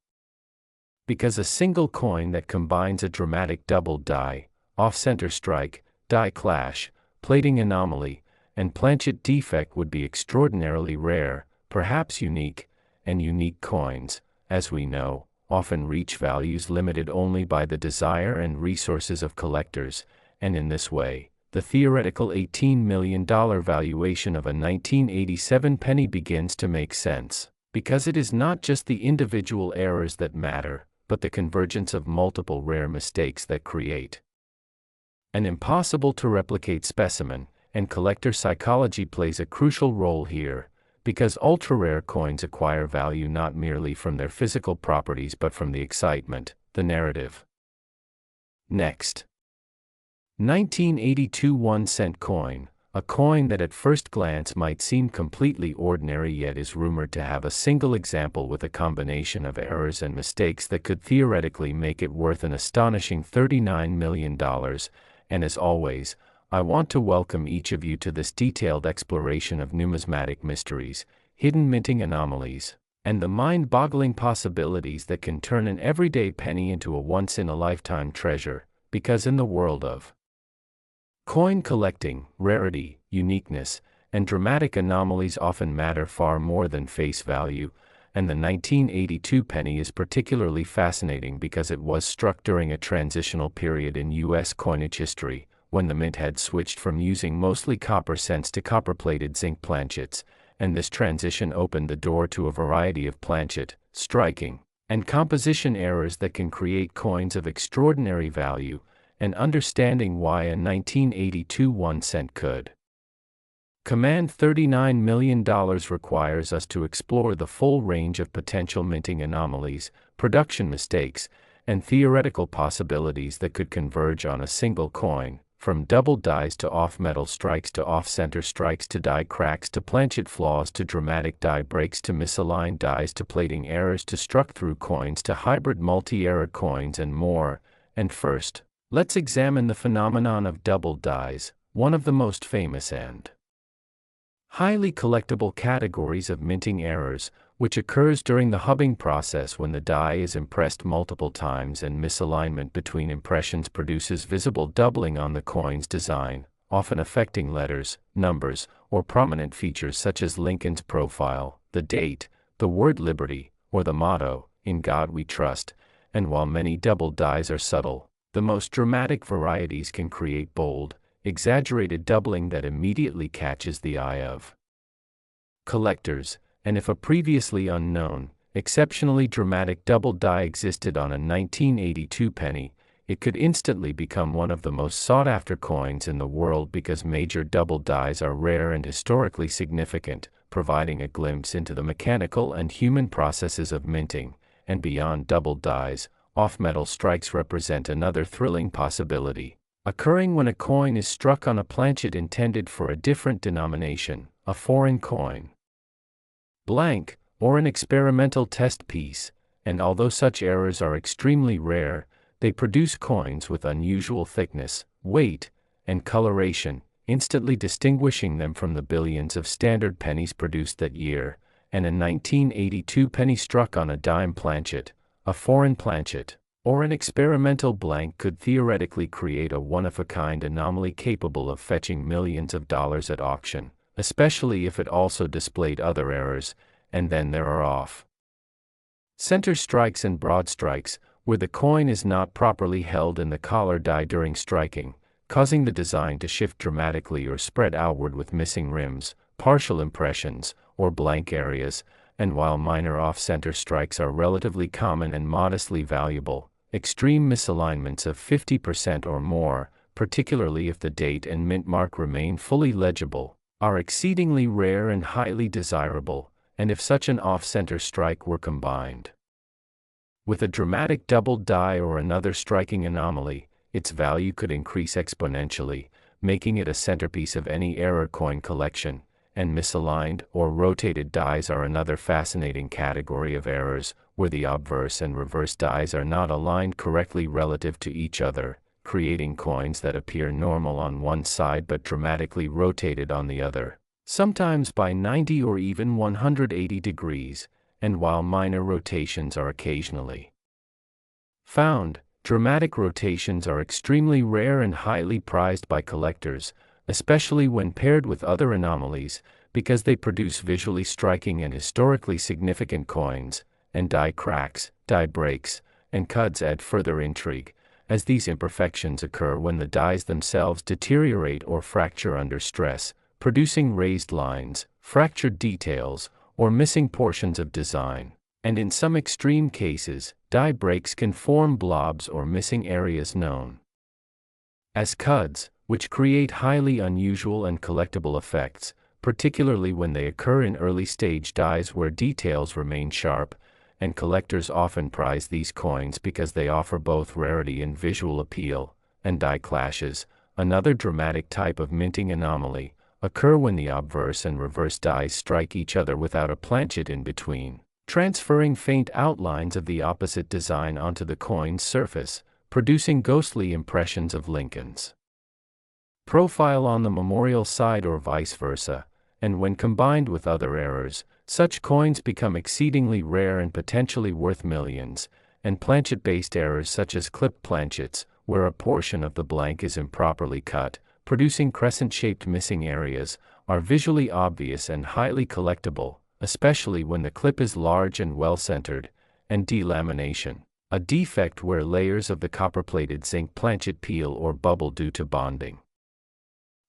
Because a single coin that combines a dramatic double die, off-center strike, die clash, plating anomaly, and planchet defect would be extraordinarily rare, perhaps unique, and unique coins, as we know, often reach values limited only by the desire and resources of collectors, and in this way, the theoretical $18 million valuation of a 1987 penny begins to make sense, because it is not just the individual errors that matter, but the convergence of multiple rare mistakes that create an impossible-to-replicate specimen. And collector psychology plays a crucial role here, because ultra-rare coins acquire value not merely from their physical properties but from the excitement, the narrative. Next. 1982 1-cent coin, a coin that at first glance might seem completely ordinary yet is rumored to have a single example with a combination of errors and mistakes that could theoretically make it worth an astonishing $39 million. And as always, I want to welcome each of you to this detailed exploration of numismatic mysteries, hidden minting anomalies, and the mind-boggling possibilities that can turn an everyday penny into a once-in-a-lifetime treasure, because in the world of coin collecting, rarity, uniqueness, and dramatic anomalies often matter far more than face value, and the 1982 penny is particularly fascinating because it was struck during a transitional period in U.S. coinage history, when the mint had switched from using mostly copper cents to copper-plated zinc planchets, and this transition opened the door to a variety of planchet, striking, and composition errors that can create coins of extraordinary value, and understanding why a 1982 1-cent could command $39 million requires us to explore the full range of potential minting anomalies, production mistakes, and theoretical possibilities that could converge on a single coin, from double dies to off-metal strikes to off-center strikes to die cracks to planchet flaws to dramatic die breaks to misaligned dies to plating errors to struck-through coins to hybrid multi-error coins and more. And first, let's examine the phenomenon of double dies, one of the most famous and highly collectible categories of minting errors, which occurs during the hubbing process when the die is impressed multiple times and misalignment between impressions produces visible doubling on the coin's design, often affecting letters, numbers, or prominent features such as Lincoln's profile, the date, the word liberty, or the motto, "In God We Trust." And while many double dies are subtle, the most dramatic varieties can create bold, exaggerated doubling that immediately catches the eye of collectors. And if a previously unknown, exceptionally dramatic double die existed on a 1982 penny, it could instantly become one of the most sought-after coins in the world because major double dies are rare and historically significant, providing a glimpse into the mechanical and human processes of minting. And beyond double dies, off-metal strikes represent another thrilling possibility, occurring when a coin is struck on a planchet intended for a different denomination, a foreign coin, blank, or an experimental test piece. And although such errors are extremely rare, they produce coins with unusual thickness, weight, and coloration, instantly distinguishing them from the billions of standard pennies produced that year. And a 1982 penny struck on a dime planchet, a foreign planchet, or an experimental blank could theoretically create a one-of-a-kind anomaly capable of fetching millions of dollars at auction, especially if it also displayed other errors. And then there are off-center strikes and broad strikes, where the coin is not properly held in the collar die during striking, causing the design to shift dramatically or spread outward with missing rims, partial impressions, or blank areas. And while minor off-center strikes are relatively common and modestly valuable, extreme misalignments of 50% or more, particularly if the date and mint mark remain fully legible, are exceedingly rare and highly desirable. And if such an off-center strike were combined with a dramatic double die or another striking anomaly, its value could increase exponentially, making it a centerpiece of any error coin collection. And misaligned or rotated dies are another fascinating category of errors, where the obverse and reverse dies are not aligned correctly relative to each other, creating coins that appear normal on one side but dramatically rotated on the other, sometimes by 90 or even 180 degrees. And while minor rotations are occasionally found, dramatic rotations are extremely rare and highly prized by collectors, especially when paired with other anomalies, because they produce visually striking and historically significant coins. And die cracks, die breaks, and cuts add further intrigue, as these imperfections occur when the dies themselves deteriorate or fracture under stress, producing raised lines, fractured details, or missing portions of design. And in some extreme cases, die breaks can form blobs or missing areas known as cuds, which create highly unusual and collectible effects, particularly when they occur in early-stage dies where details remain sharp. And collectors often prize these coins because they offer both rarity and visual appeal. And die clashes, another dramatic type of minting anomaly, occur when the obverse and reverse dies strike each other without a planchet in between, transferring faint outlines of the opposite design onto the coin's surface, producing ghostly impressions of Lincoln's profile on the memorial side or vice versa. And when combined with other errors, such coins become exceedingly rare and potentially worth millions. And planchet-based errors such as clipped planchets, where a portion of the blank is improperly cut, producing crescent-shaped missing areas, are visually obvious and highly collectible, especially when the clip is large and well-centered. And delamination, a defect where layers of the copper-plated zinc planchet peel or bubble due to bonding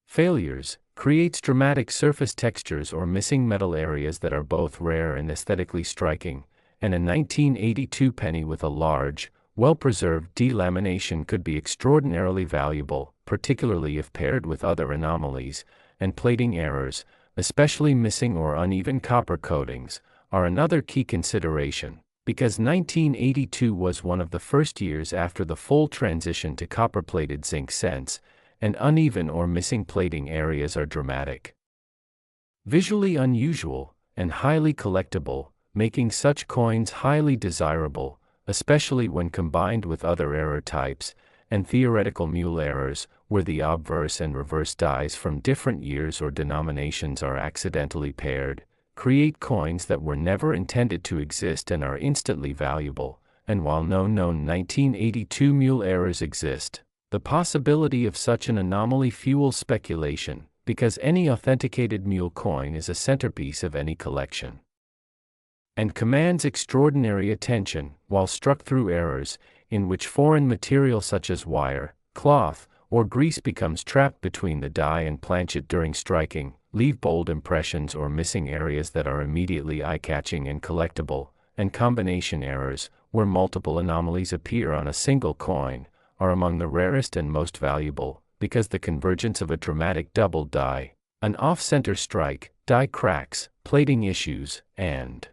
failures, creates dramatic surface textures or missing metal areas that are both rare and aesthetically striking. and a 1982 penny with a large, well-preserved delamination could be extraordinarily valuable, particularly if paired with other anomalies, and plating errors, especially missing or uneven copper coatings, are another key consideration, because 1982 was one of the first years after the full transition to copper-plated zinc cents, and uneven or missing plating areas are dramatic, visually unusual, and highly collectible, making such coins highly desirable, especially when combined with other error types, and theoretical mule errors, where the obverse and reverse dies from different years or denominations are accidentally paired, create coins that were never intended to exist and are instantly valuable. And while no known 1982 mule errors exist, the possibility of such an anomaly fuels speculation, because any authenticated mule coin is a centerpiece of any collection, and commands extraordinary attention, while struck through errors, in which foreign material such as wire, cloth, or grease becomes trapped between the die and planchet during striking, leave bold impressions or missing areas that are immediately eye-catching and collectible, and combination errors, where multiple anomalies appear on a single coin, are among the rarest and most valuable, because the convergence of a dramatic double die, an off-center strike, die cracks, plating issues, and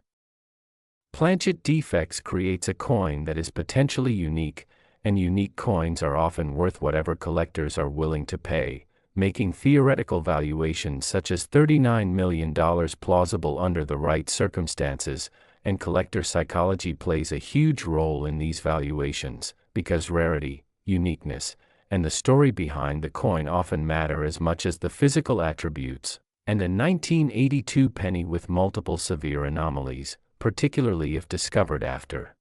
planchet defects creates a coin that is potentially unique, and unique coins are often worth whatever collectors are willing to pay, making theoretical valuations such as $39 million plausible under the right circumstances, and collector psychology plays a huge role in these valuations, because rarity, uniqueness, and the story behind the coin often matter as much as the physical attributes, and a 1982 penny with multiple severe anomalies, particularly if discovered after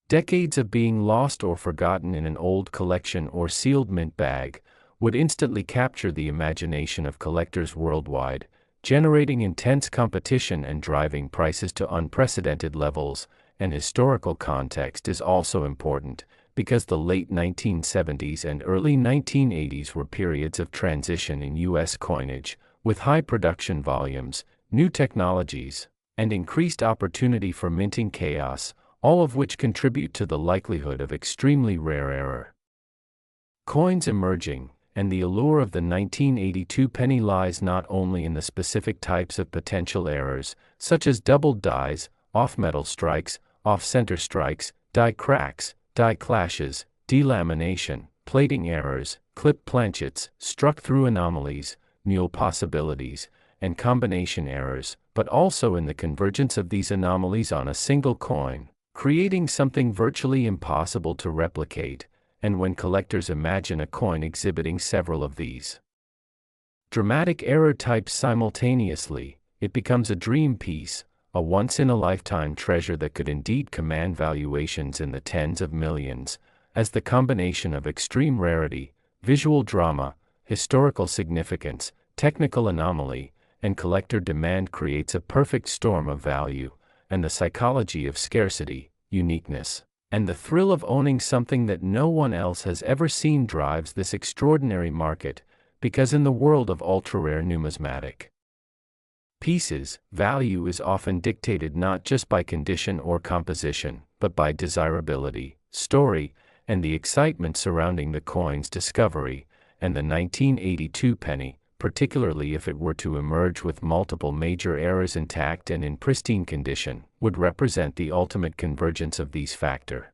decades of being lost or forgotten in an old collection or sealed mint bag, would instantly capture the imagination of collectors worldwide, generating intense competition and driving prices to unprecedented levels. And historical context is also important, because the late 1970s and early 1980s were periods of transition in U.S. coinage, with high production volumes, new technologies, and increased opportunity for minting chaos, all of which contribute to the likelihood of extremely rare error coins emerging. And the allure of the 1982 penny lies not only in the specific types of potential errors, such as doubled dies, off-metal strikes, off-center strikes, die cracks, die clashes, delamination, plating errors, clip planchets, struck-through anomalies, mule possibilities, and combination errors, but also in the convergence of these anomalies on a single coin, creating something virtually impossible to replicate. And when collectors imagine a coin exhibiting several of these dramatic error types simultaneously, it becomes a dream piece, a once-in-a-lifetime treasure that could indeed command valuations in the tens of millions, as the combination of extreme rarity, visual drama, historical significance, technical anomaly, and collector demand creates a perfect storm of value, and the psychology of scarcity, uniqueness, and the thrill of owning something that no one else has ever seen drives this extraordinary market, because in the world of ultra-rare numismatic pieces, value is often dictated not just by condition or composition, but by desirability, story, and the excitement surrounding the coin's discovery. And the 1982 penny, particularly if it were to emerge with multiple major errors intact and in pristine condition, would represent the ultimate convergence of these factors.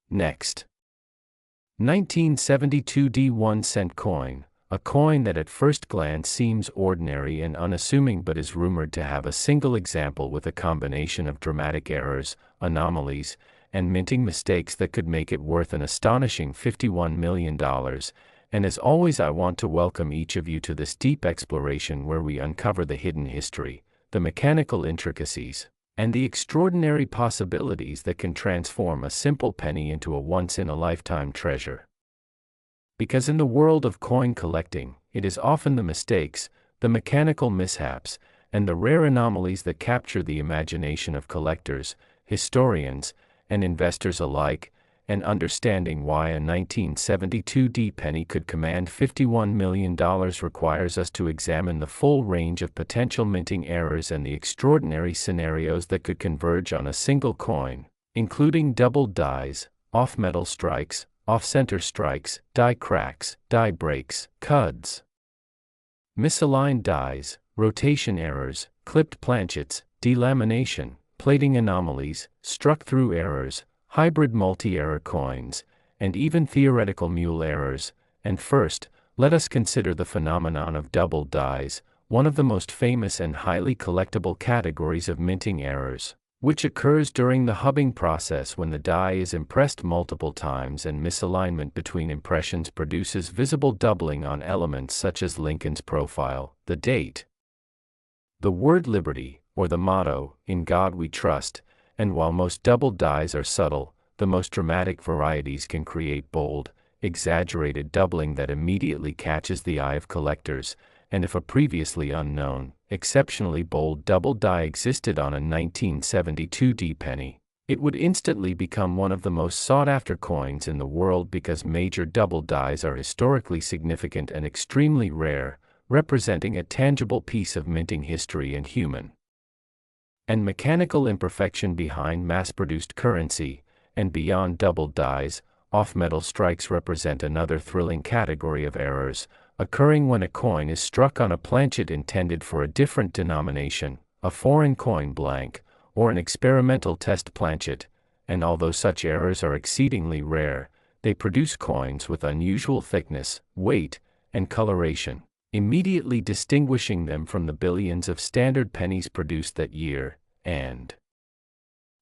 Next, 1972 D1 cent coin, a coin that at first glance seems ordinary and unassuming but is rumored to have a single example with a combination of dramatic errors, anomalies, and minting mistakes that could make it worth an astonishing $51 million. And as always, I want to welcome each of you to this deep exploration where we uncover the hidden history, the mechanical intricacies, and the extraordinary possibilities that can transform a simple penny into a once-in-a-lifetime treasure. Because in the world of coin collecting, it is often the mistakes, the mechanical mishaps, and the rare anomalies that capture the imagination of collectors, historians, and investors alike. and understanding why a 1972 penny could command $51 million requires us to examine the full range of potential minting errors and the extraordinary scenarios that could converge on a single coin, including doubled dies, off-metal strikes, off-center strikes, die cracks, die breaks, cuds, misaligned dies, rotation errors, clipped planchets, delamination, plating anomalies, struck-through errors, hybrid multi-error coins, and even theoretical mule errors. And first, let us consider the phenomenon of double dies, one of the most famous and highly collectible categories of minting errors, which occurs during the hubbing process when the die is impressed multiple times and misalignment between impressions produces visible doubling on elements such as Lincoln's profile, the date, the word liberty, or the motto, "In God We Trust." And while most double dies are subtle, the most dramatic varieties can create bold, exaggerated doubling that immediately catches the eye of collectors. And if a previously unknown, exceptionally bold double die existed on a 1972 penny, it would instantly become one of the most sought-after coins in the world because major double dies are historically significant and extremely rare, representing a tangible piece of minting history and human and mechanical imperfection behind mass-produced currency. And beyond double dies, off-metal strikes represent another thrilling category of errors, occurring when a coin is struck on a planchet intended for a different denomination, a foreign coin blank, or an experimental test planchet. And although such errors are exceedingly rare, they produce coins with unusual thickness, weight, and coloration, immediately distinguishing them from the billions of standard pennies produced that year. And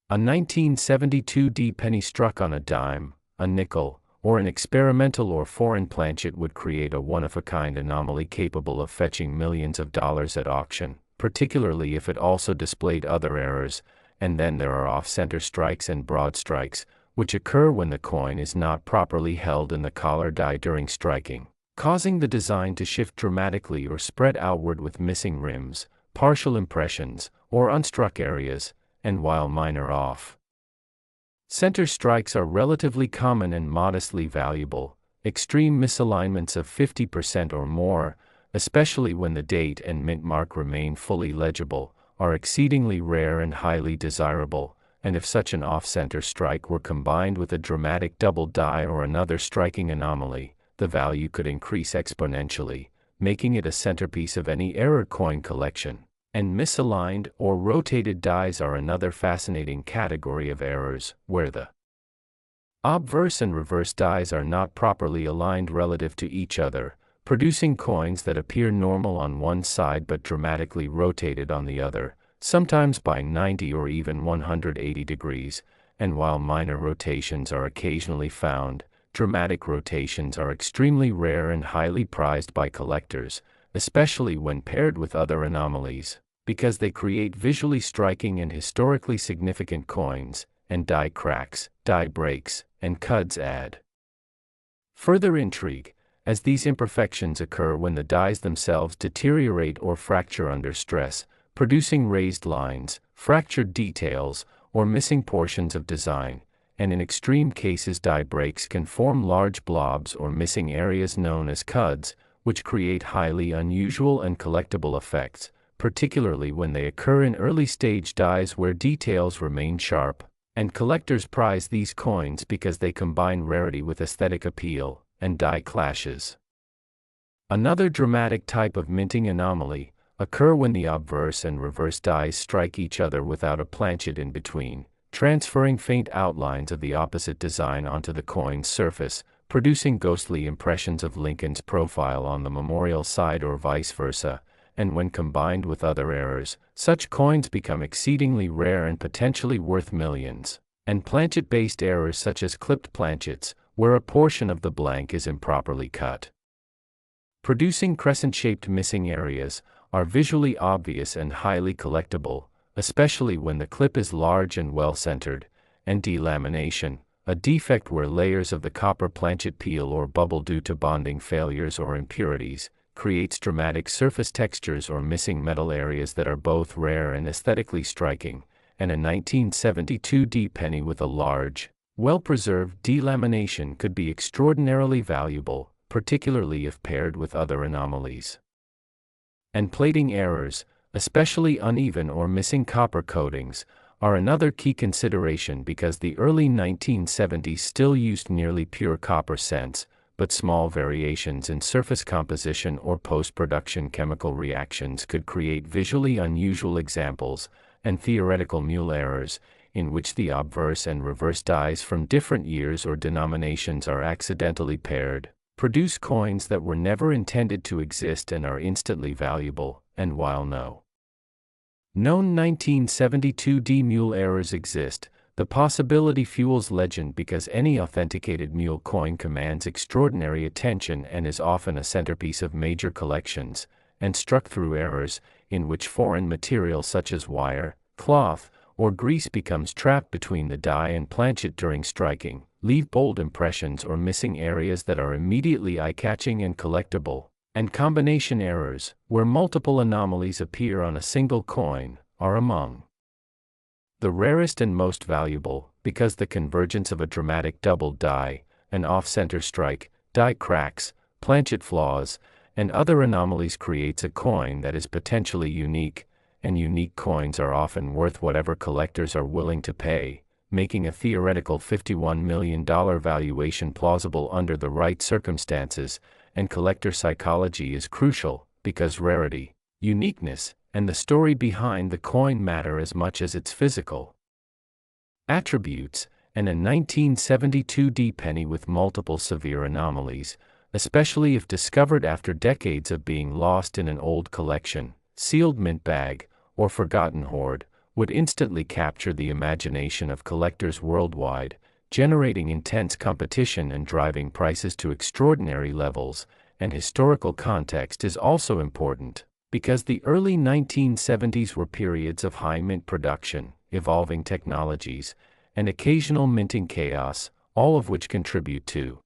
a 1972 penny struck on a dime, a nickel, or an experimental or foreign planchet would create a one-of-a-kind anomaly capable of fetching millions of dollars at auction, particularly if it also displayed other errors. And then there are off-center strikes and broad strikes, which occur when the coin is not properly held in the collar die during striking, causing the design to shift dramatically or spread outward with missing rims, partial impressions, or unstruck areas. And while minor off-center strikes are relatively common and modestly valuable, extreme misalignments of 50% or more, especially when the date and mint mark remain fully legible, are exceedingly rare and highly desirable. And if such an off-center strike were combined with a dramatic double die or another striking anomaly, the value could increase exponentially, making it a centerpiece of any error coin collection. And misaligned or rotated dies are another fascinating category of errors, where the obverse and reverse dies are not properly aligned relative to each other, producing coins that appear normal on one side but dramatically rotated on the other, sometimes by 90 or even 180 degrees. And while minor rotations are occasionally found, dramatic rotations are extremely rare and highly prized by collectors, especially when paired with other anomalies, because they create visually striking and historically significant coins. And die cracks, die breaks, and cuds add further intrigue, as these imperfections occur when the dies themselves deteriorate or fracture under stress, producing raised lines, fractured details, or missing portions of design. And in extreme cases, die breaks can form large blobs or missing areas known as cuds, which create highly unusual and collectible effects, particularly when they occur in early-stage dies where details remain sharp. And collectors prize these coins because they combine rarity with aesthetic appeal. And die clashes, another dramatic type of minting anomaly, occur when the obverse and reverse dies strike each other without a planchet in between, transferring faint outlines of the opposite design onto the coin's surface, producing ghostly impressions of Lincoln's profile on the memorial side or vice versa. And when combined with other errors, such coins become exceedingly rare and potentially worth millions. And planchet-based errors such as clipped planchets, where a portion of the blank is improperly cut, producing crescent-shaped missing areas, are visually obvious and highly collectible, especially when the clip is large and well-centered. And delamination, a defect where layers of the copper planchet peel or bubble due to bonding failures or impurities, creates dramatic surface textures or missing metal areas that are both rare and aesthetically striking. And a 1972 penny with a large, Well-preserved delamination could be extraordinarily valuable, particularly if paired with other anomalies. And plating errors, especially uneven or missing copper coatings, are another key consideration because the early 1970s still used nearly pure copper cents, but small variations in surface composition or post-production chemical reactions could create visually unusual examples, and theoretical mule errors, in which the obverse and reverse dies from different years or denominations are accidentally paired, produce coins that were never intended to exist and are instantly valuable, and while no known 1972 mule errors exist, the possibility fuels legend because any authenticated mule coin commands extraordinary attention and is often a centerpiece of major collections, and struck through errors, in which foreign material such as wire, cloth, or grease becomes trapped between the die and planchet during striking, leave bold impressions or missing areas that are immediately eye-catching and collectible. And combination errors, where multiple anomalies appear on a single coin, are among the rarest and most valuable, because the convergence of a dramatic double die, an off-center strike, die cracks, planchet flaws, and other anomalies creates a coin that is potentially unique, and unique coins are often worth whatever collectors are willing to pay, making a theoretical $51 million valuation plausible under the right circumstances. And collector psychology is crucial, because rarity, uniqueness, and the story behind the coin matter as much as its physical attributes, and a 1972 penny with multiple severe anomalies, especially if discovered after decades of being lost in an old collection, sealed mint bag, or forgotten hoard, would instantly capture the imagination of collectors worldwide, generating intense competition and driving prices to extraordinary levels. And historical context is also important, because the early 1970s were periods of high mint production, evolving technologies, and occasional minting chaos, all of which contribute to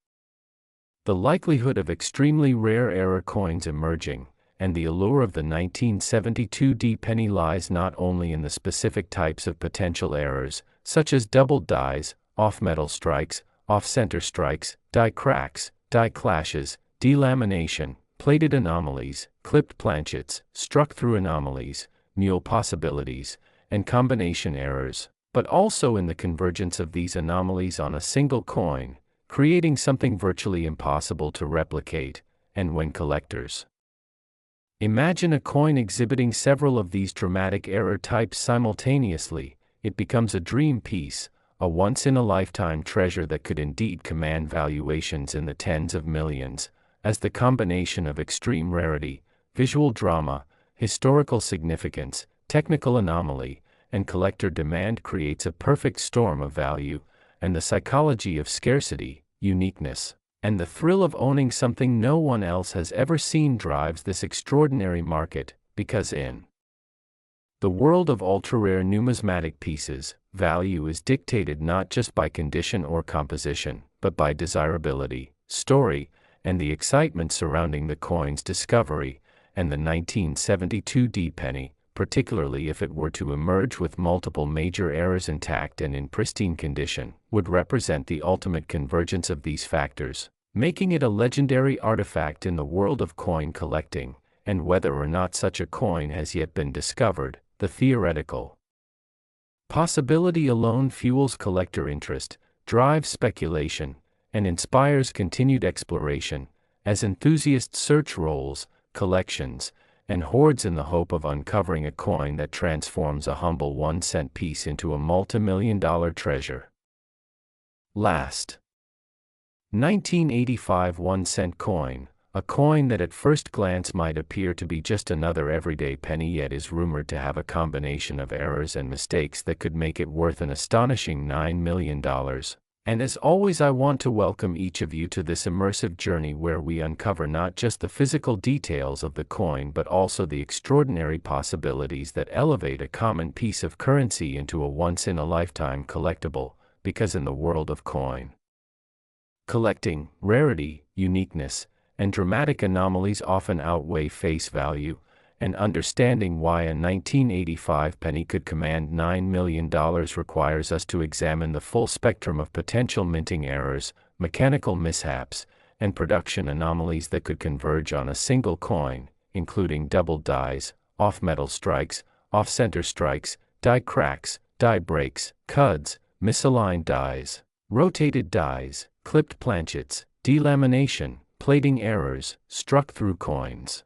the likelihood of extremely rare error coins emerging. And the allure of the 1972 penny lies not only in the specific types of potential errors, such as double dies, off-metal strikes, off-center strikes, die cracks, die clashes, delamination, plated anomalies, clipped planchets, struck-through anomalies, mule possibilities, and combination errors, but also in the convergence of these anomalies on a single coin, creating something virtually impossible to replicate. And when collectors imagine a coin exhibiting several of these dramatic error types simultaneously, it becomes a dream piece, a once-in-a-lifetime treasure that could indeed command valuations in the tens of millions, as the combination of extreme rarity, visual drama, historical significance, technical anomaly, and collector demand creates a perfect storm of value, and the psychology of scarcity, uniqueness, and the thrill of owning something no one else has ever seen drives this extraordinary market, because in the world of ultra-rare numismatic pieces, value is dictated not just by condition or composition, but by desirability, story, and the excitement surrounding the coin's discovery. And the 1972 penny, particularly if it were to emerge with multiple major errors intact and in pristine condition, would represent the ultimate convergence of these factors, making it a legendary artifact in the world of coin collecting. And whether or not such a coin has yet been discovered, the theoretical possibility alone fuels collector interest, drives speculation, and inspires continued exploration, as enthusiasts search rolls, collections, and hoards in the hope of uncovering a coin that transforms a humble 1-cent piece into a multi-million-dollar treasure. Last, 1985 1-cent coin. A coin that at first glance might appear to be just another everyday penny yet is rumored to have a combination of errors and mistakes that could make it worth an astonishing $9 million. And as always, I want to welcome each of you to this immersive journey where we uncover not just the physical details of the coin but also the extraordinary possibilities that elevate a common piece of currency into a once-in-a-lifetime collectible, because in the world of coin collecting, rarity, uniqueness, and dramatic anomalies often outweigh face value, and understanding why a 1985 penny could command $9 million requires us to examine the full spectrum of potential minting errors, mechanical mishaps, and production anomalies that could converge on a single coin, including double dies, off-metal strikes, off-center strikes, die cracks, die breaks, cuds, misaligned dies, rotated dies, clipped planchets, delamination, plating errors, struck-through coins,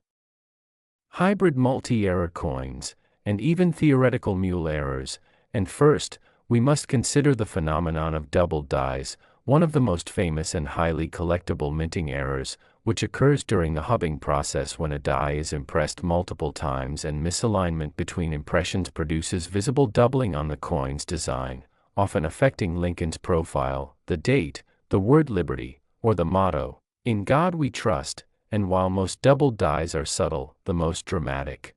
hybrid multi-error coins, and even theoretical mule errors. And first, we must consider the phenomenon of double dies, one of the most famous and highly collectible minting errors, which occurs during the hubbing process when a die is impressed multiple times and misalignment between impressions produces visible doubling on the coin's design, often affecting Lincoln's profile, the date, the word liberty, or the motto, "In God We Trust." And while most double dies are subtle, the most dramatic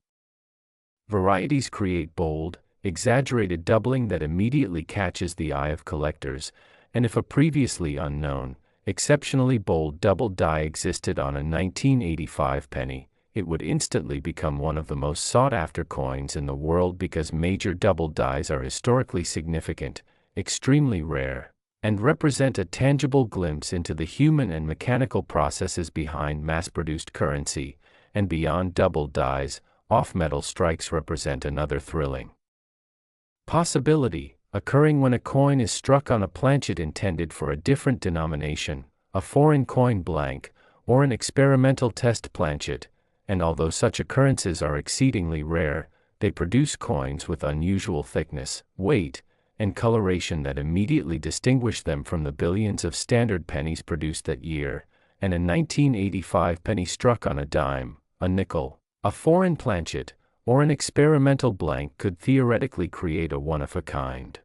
varieties create bold, exaggerated doubling that immediately catches the eye of collectors, and if a previously unknown, exceptionally bold double die existed on a 1985 penny, it would instantly become one of the most sought-after coins in the world because major double dies are historically significant, extremely rare, and represent a tangible glimpse into the human and mechanical processes behind mass-produced currency. And beyond double dies, off-metal strikes represent another thrilling possibility, occurring when a coin is struck on a planchet intended for a different denomination, a foreign coin blank, or an experimental test planchet. And although such occurrences are exceedingly rare, they produce coins with unusual thickness, weight, and coloration that immediately distinguish them from the billions of standard pennies produced that year. And a 1985 penny struck on a dime, a nickel, a foreign planchet, or an experimental blank could theoretically create a one-of-a-kind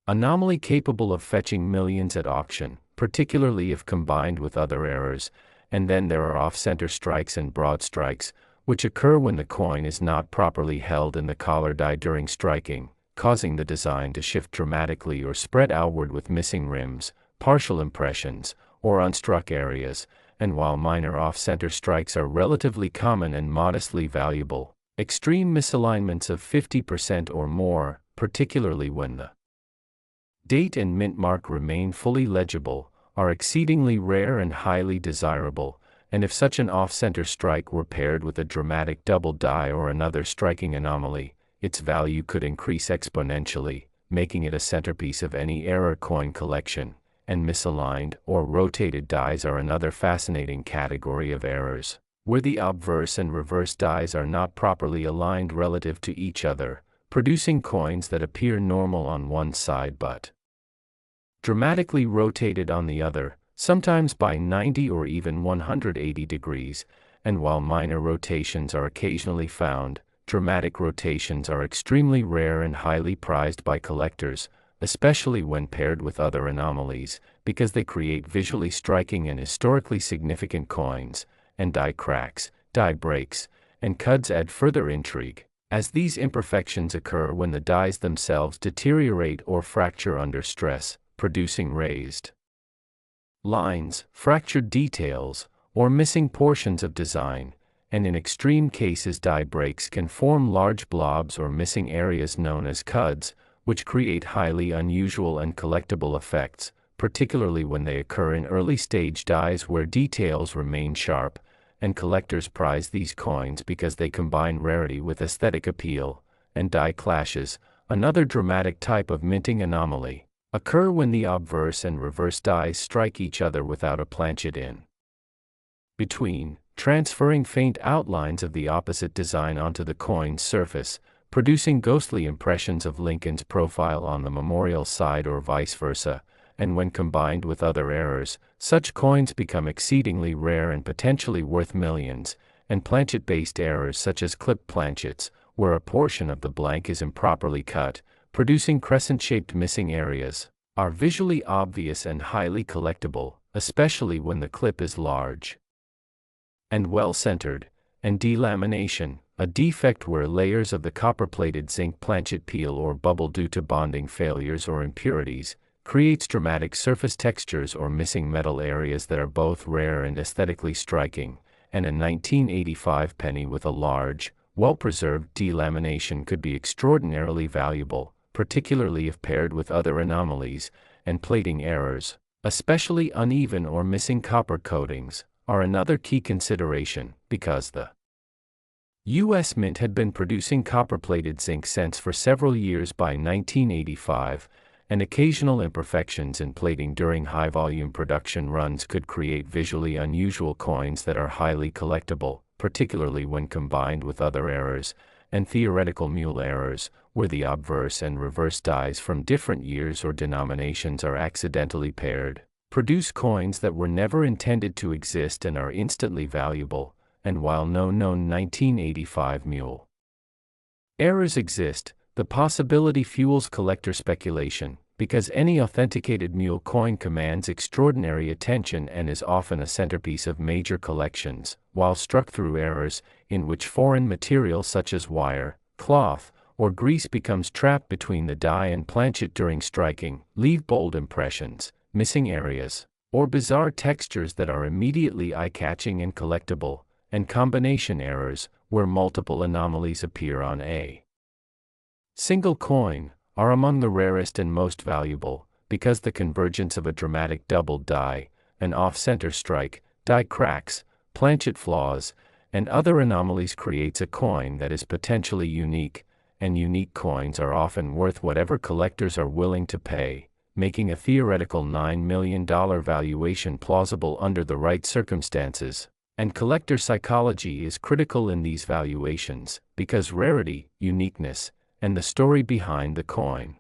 anomaly capable of fetching millions at auction, particularly if combined with other errors. And then there are off-center strikes and broad strikes, which occur when the coin is not properly held in the collar die during striking, causing the design to shift dramatically or spread outward with missing rims, partial impressions, or unstruck areas. And while minor off-center strikes are relatively common and modestly valuable, extreme misalignments of 50% or more, particularly when the date and mint mark remain fully legible, are exceedingly rare and highly desirable. And if such an off-center strike were paired with a dramatic double die or another striking anomaly, its value could increase exponentially, making it a centerpiece of any error coin collection. And misaligned or rotated dies are another fascinating category of errors, where the obverse and reverse dies are not properly aligned relative to each other, producing coins that appear normal on one side but dramatically rotated on the other, sometimes by 90 or even 180 degrees. And while minor rotations are occasionally found, dramatic rotations are extremely rare and highly prized by collectors, especially when paired with other anomalies, because they create visually striking and historically significant coins. And die cracks, die breaks, and cuds add further intrigue, as these imperfections occur when the dies themselves deteriorate or fracture under stress, producing raised lines, fractured details, or missing portions of design. And in extreme cases, die breaks can form large blobs or missing areas known as cuds, which create highly unusual and collectible effects, particularly when they occur in early-stage dies where details remain sharp. And collectors prize these coins because they combine rarity with aesthetic appeal. And die clashes, another dramatic type of minting anomaly, occur when the obverse and reverse dies strike each other without a planchet in between, transferring faint outlines of the opposite design onto the coin's surface, producing ghostly impressions of Lincoln's profile on the memorial side or vice versa. And when combined with other errors, such coins become exceedingly rare and potentially worth millions. And planchet-based errors such as clipped planchets, where a portion of the blank is improperly cut, producing crescent-shaped missing areas, are visually obvious and highly collectible, especially when the clip is large and well-centered. And delamination, a defect where layers of the copper-plated zinc planchet peel or bubble due to bonding failures or impurities, creates dramatic surface textures or missing metal areas that are both rare and aesthetically striking. and a 1985 penny with a large, well-preserved delamination could be extraordinarily valuable, particularly if paired with other anomalies, and plating errors, especially uneven or missing copper coatings, are another key consideration, because the U.S. Mint had been producing copper-plated zinc cents for several years by 1985, and occasional imperfections in plating during high-volume production runs could create visually unusual coins that are highly collectible, particularly when combined with other errors, and theoretical mule errors, where the obverse and reverse dies from different years or denominations are accidentally paired, produce coins that were never intended to exist and are instantly valuable, and while no known 1985 mule errors exist, the possibility fuels collector speculation, because any authenticated mule coin commands extraordinary attention and is often a centerpiece of major collections, while struck through errors, in which foreign material such as wire, cloth, or grease becomes trapped between the die and planchet during striking, leave bold impressions, missing areas, or bizarre textures that are immediately eye-catching and collectible, and combination errors, where multiple anomalies appear on a single coin, are among the rarest and most valuable, because the convergence of a dramatic doubled die, an off-center strike, die cracks, planchet flaws, and other anomalies creates a coin that is potentially unique, and unique coins are often worth whatever collectors are willing to pay, making a theoretical $9 million valuation plausible under the right circumstances. And collector psychology is critical in these valuations, because rarity, uniqueness, and the story behind the coin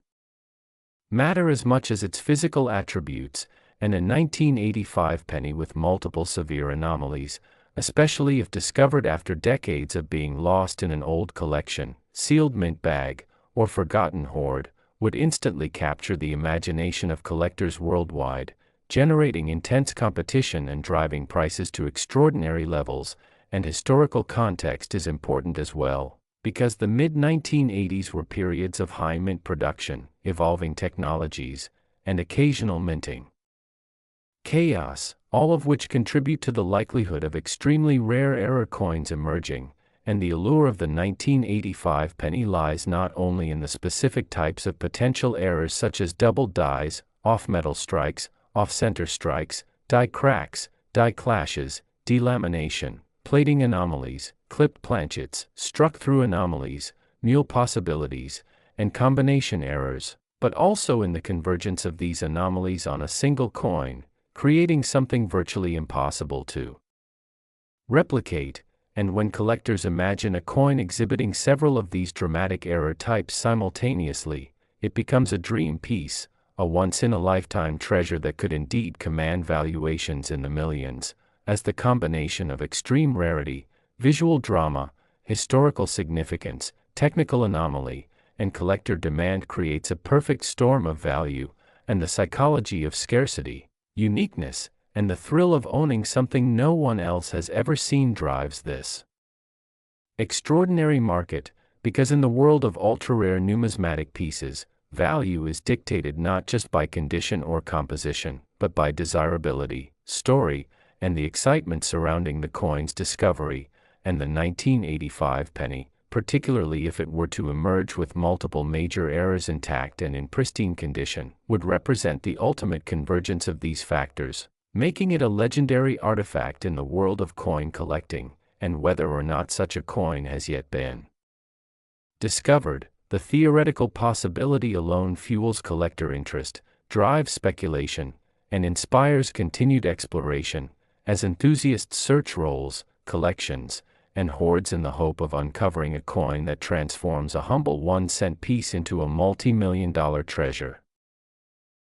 matter as much as its physical attributes, and a 1985 penny with multiple severe anomalies, especially if discovered after decades of being lost in an old collection, sealed mint bag, or forgotten hoard, would instantly capture the imagination of collectors worldwide, generating intense competition and driving prices to extraordinary levels. And historical context is important as well, because the mid-1980s were periods of high mint production, evolving technologies, and occasional minting chaos, all of which contribute to the likelihood of extremely rare error coins emerging. And the allure of the 1985 penny lies not only in the specific types of potential errors such as doubled dies, off-metal strikes, off-center strikes, die cracks, die clashes, delamination, plating anomalies, clipped planchets, struck-through anomalies, mule possibilities, and combination errors, but also in the convergence of these anomalies on a single coin, creating something virtually impossible to replicate. And when collectors imagine a coin exhibiting several of these dramatic error types simultaneously, it becomes a dream piece, a once-in-a-lifetime treasure that could indeed command valuations in the millions, as the combination of extreme rarity, visual drama, historical significance, technical anomaly, and collector demand creates a perfect storm of value, and the psychology of scarcity, uniqueness, and the thrill of owning something no one else has ever seen drives this extraordinary market, because in the world of ultra-rare numismatic pieces, value is dictated not just by condition or composition, but by desirability, story, and the excitement surrounding the coin's discovery. And the 1985 penny, particularly if it were to emerge with multiple major errors intact and in pristine condition, would represent the ultimate convergence of these factors, making it a legendary artifact in the world of coin collecting. And whether or not such a coin has yet been discovered, the theoretical possibility alone fuels collector interest, drives speculation, and inspires continued exploration, as enthusiasts search rolls, collections, and hoards in the hope of uncovering a coin that transforms a humble 1-cent piece into a multi-million-dollar treasure.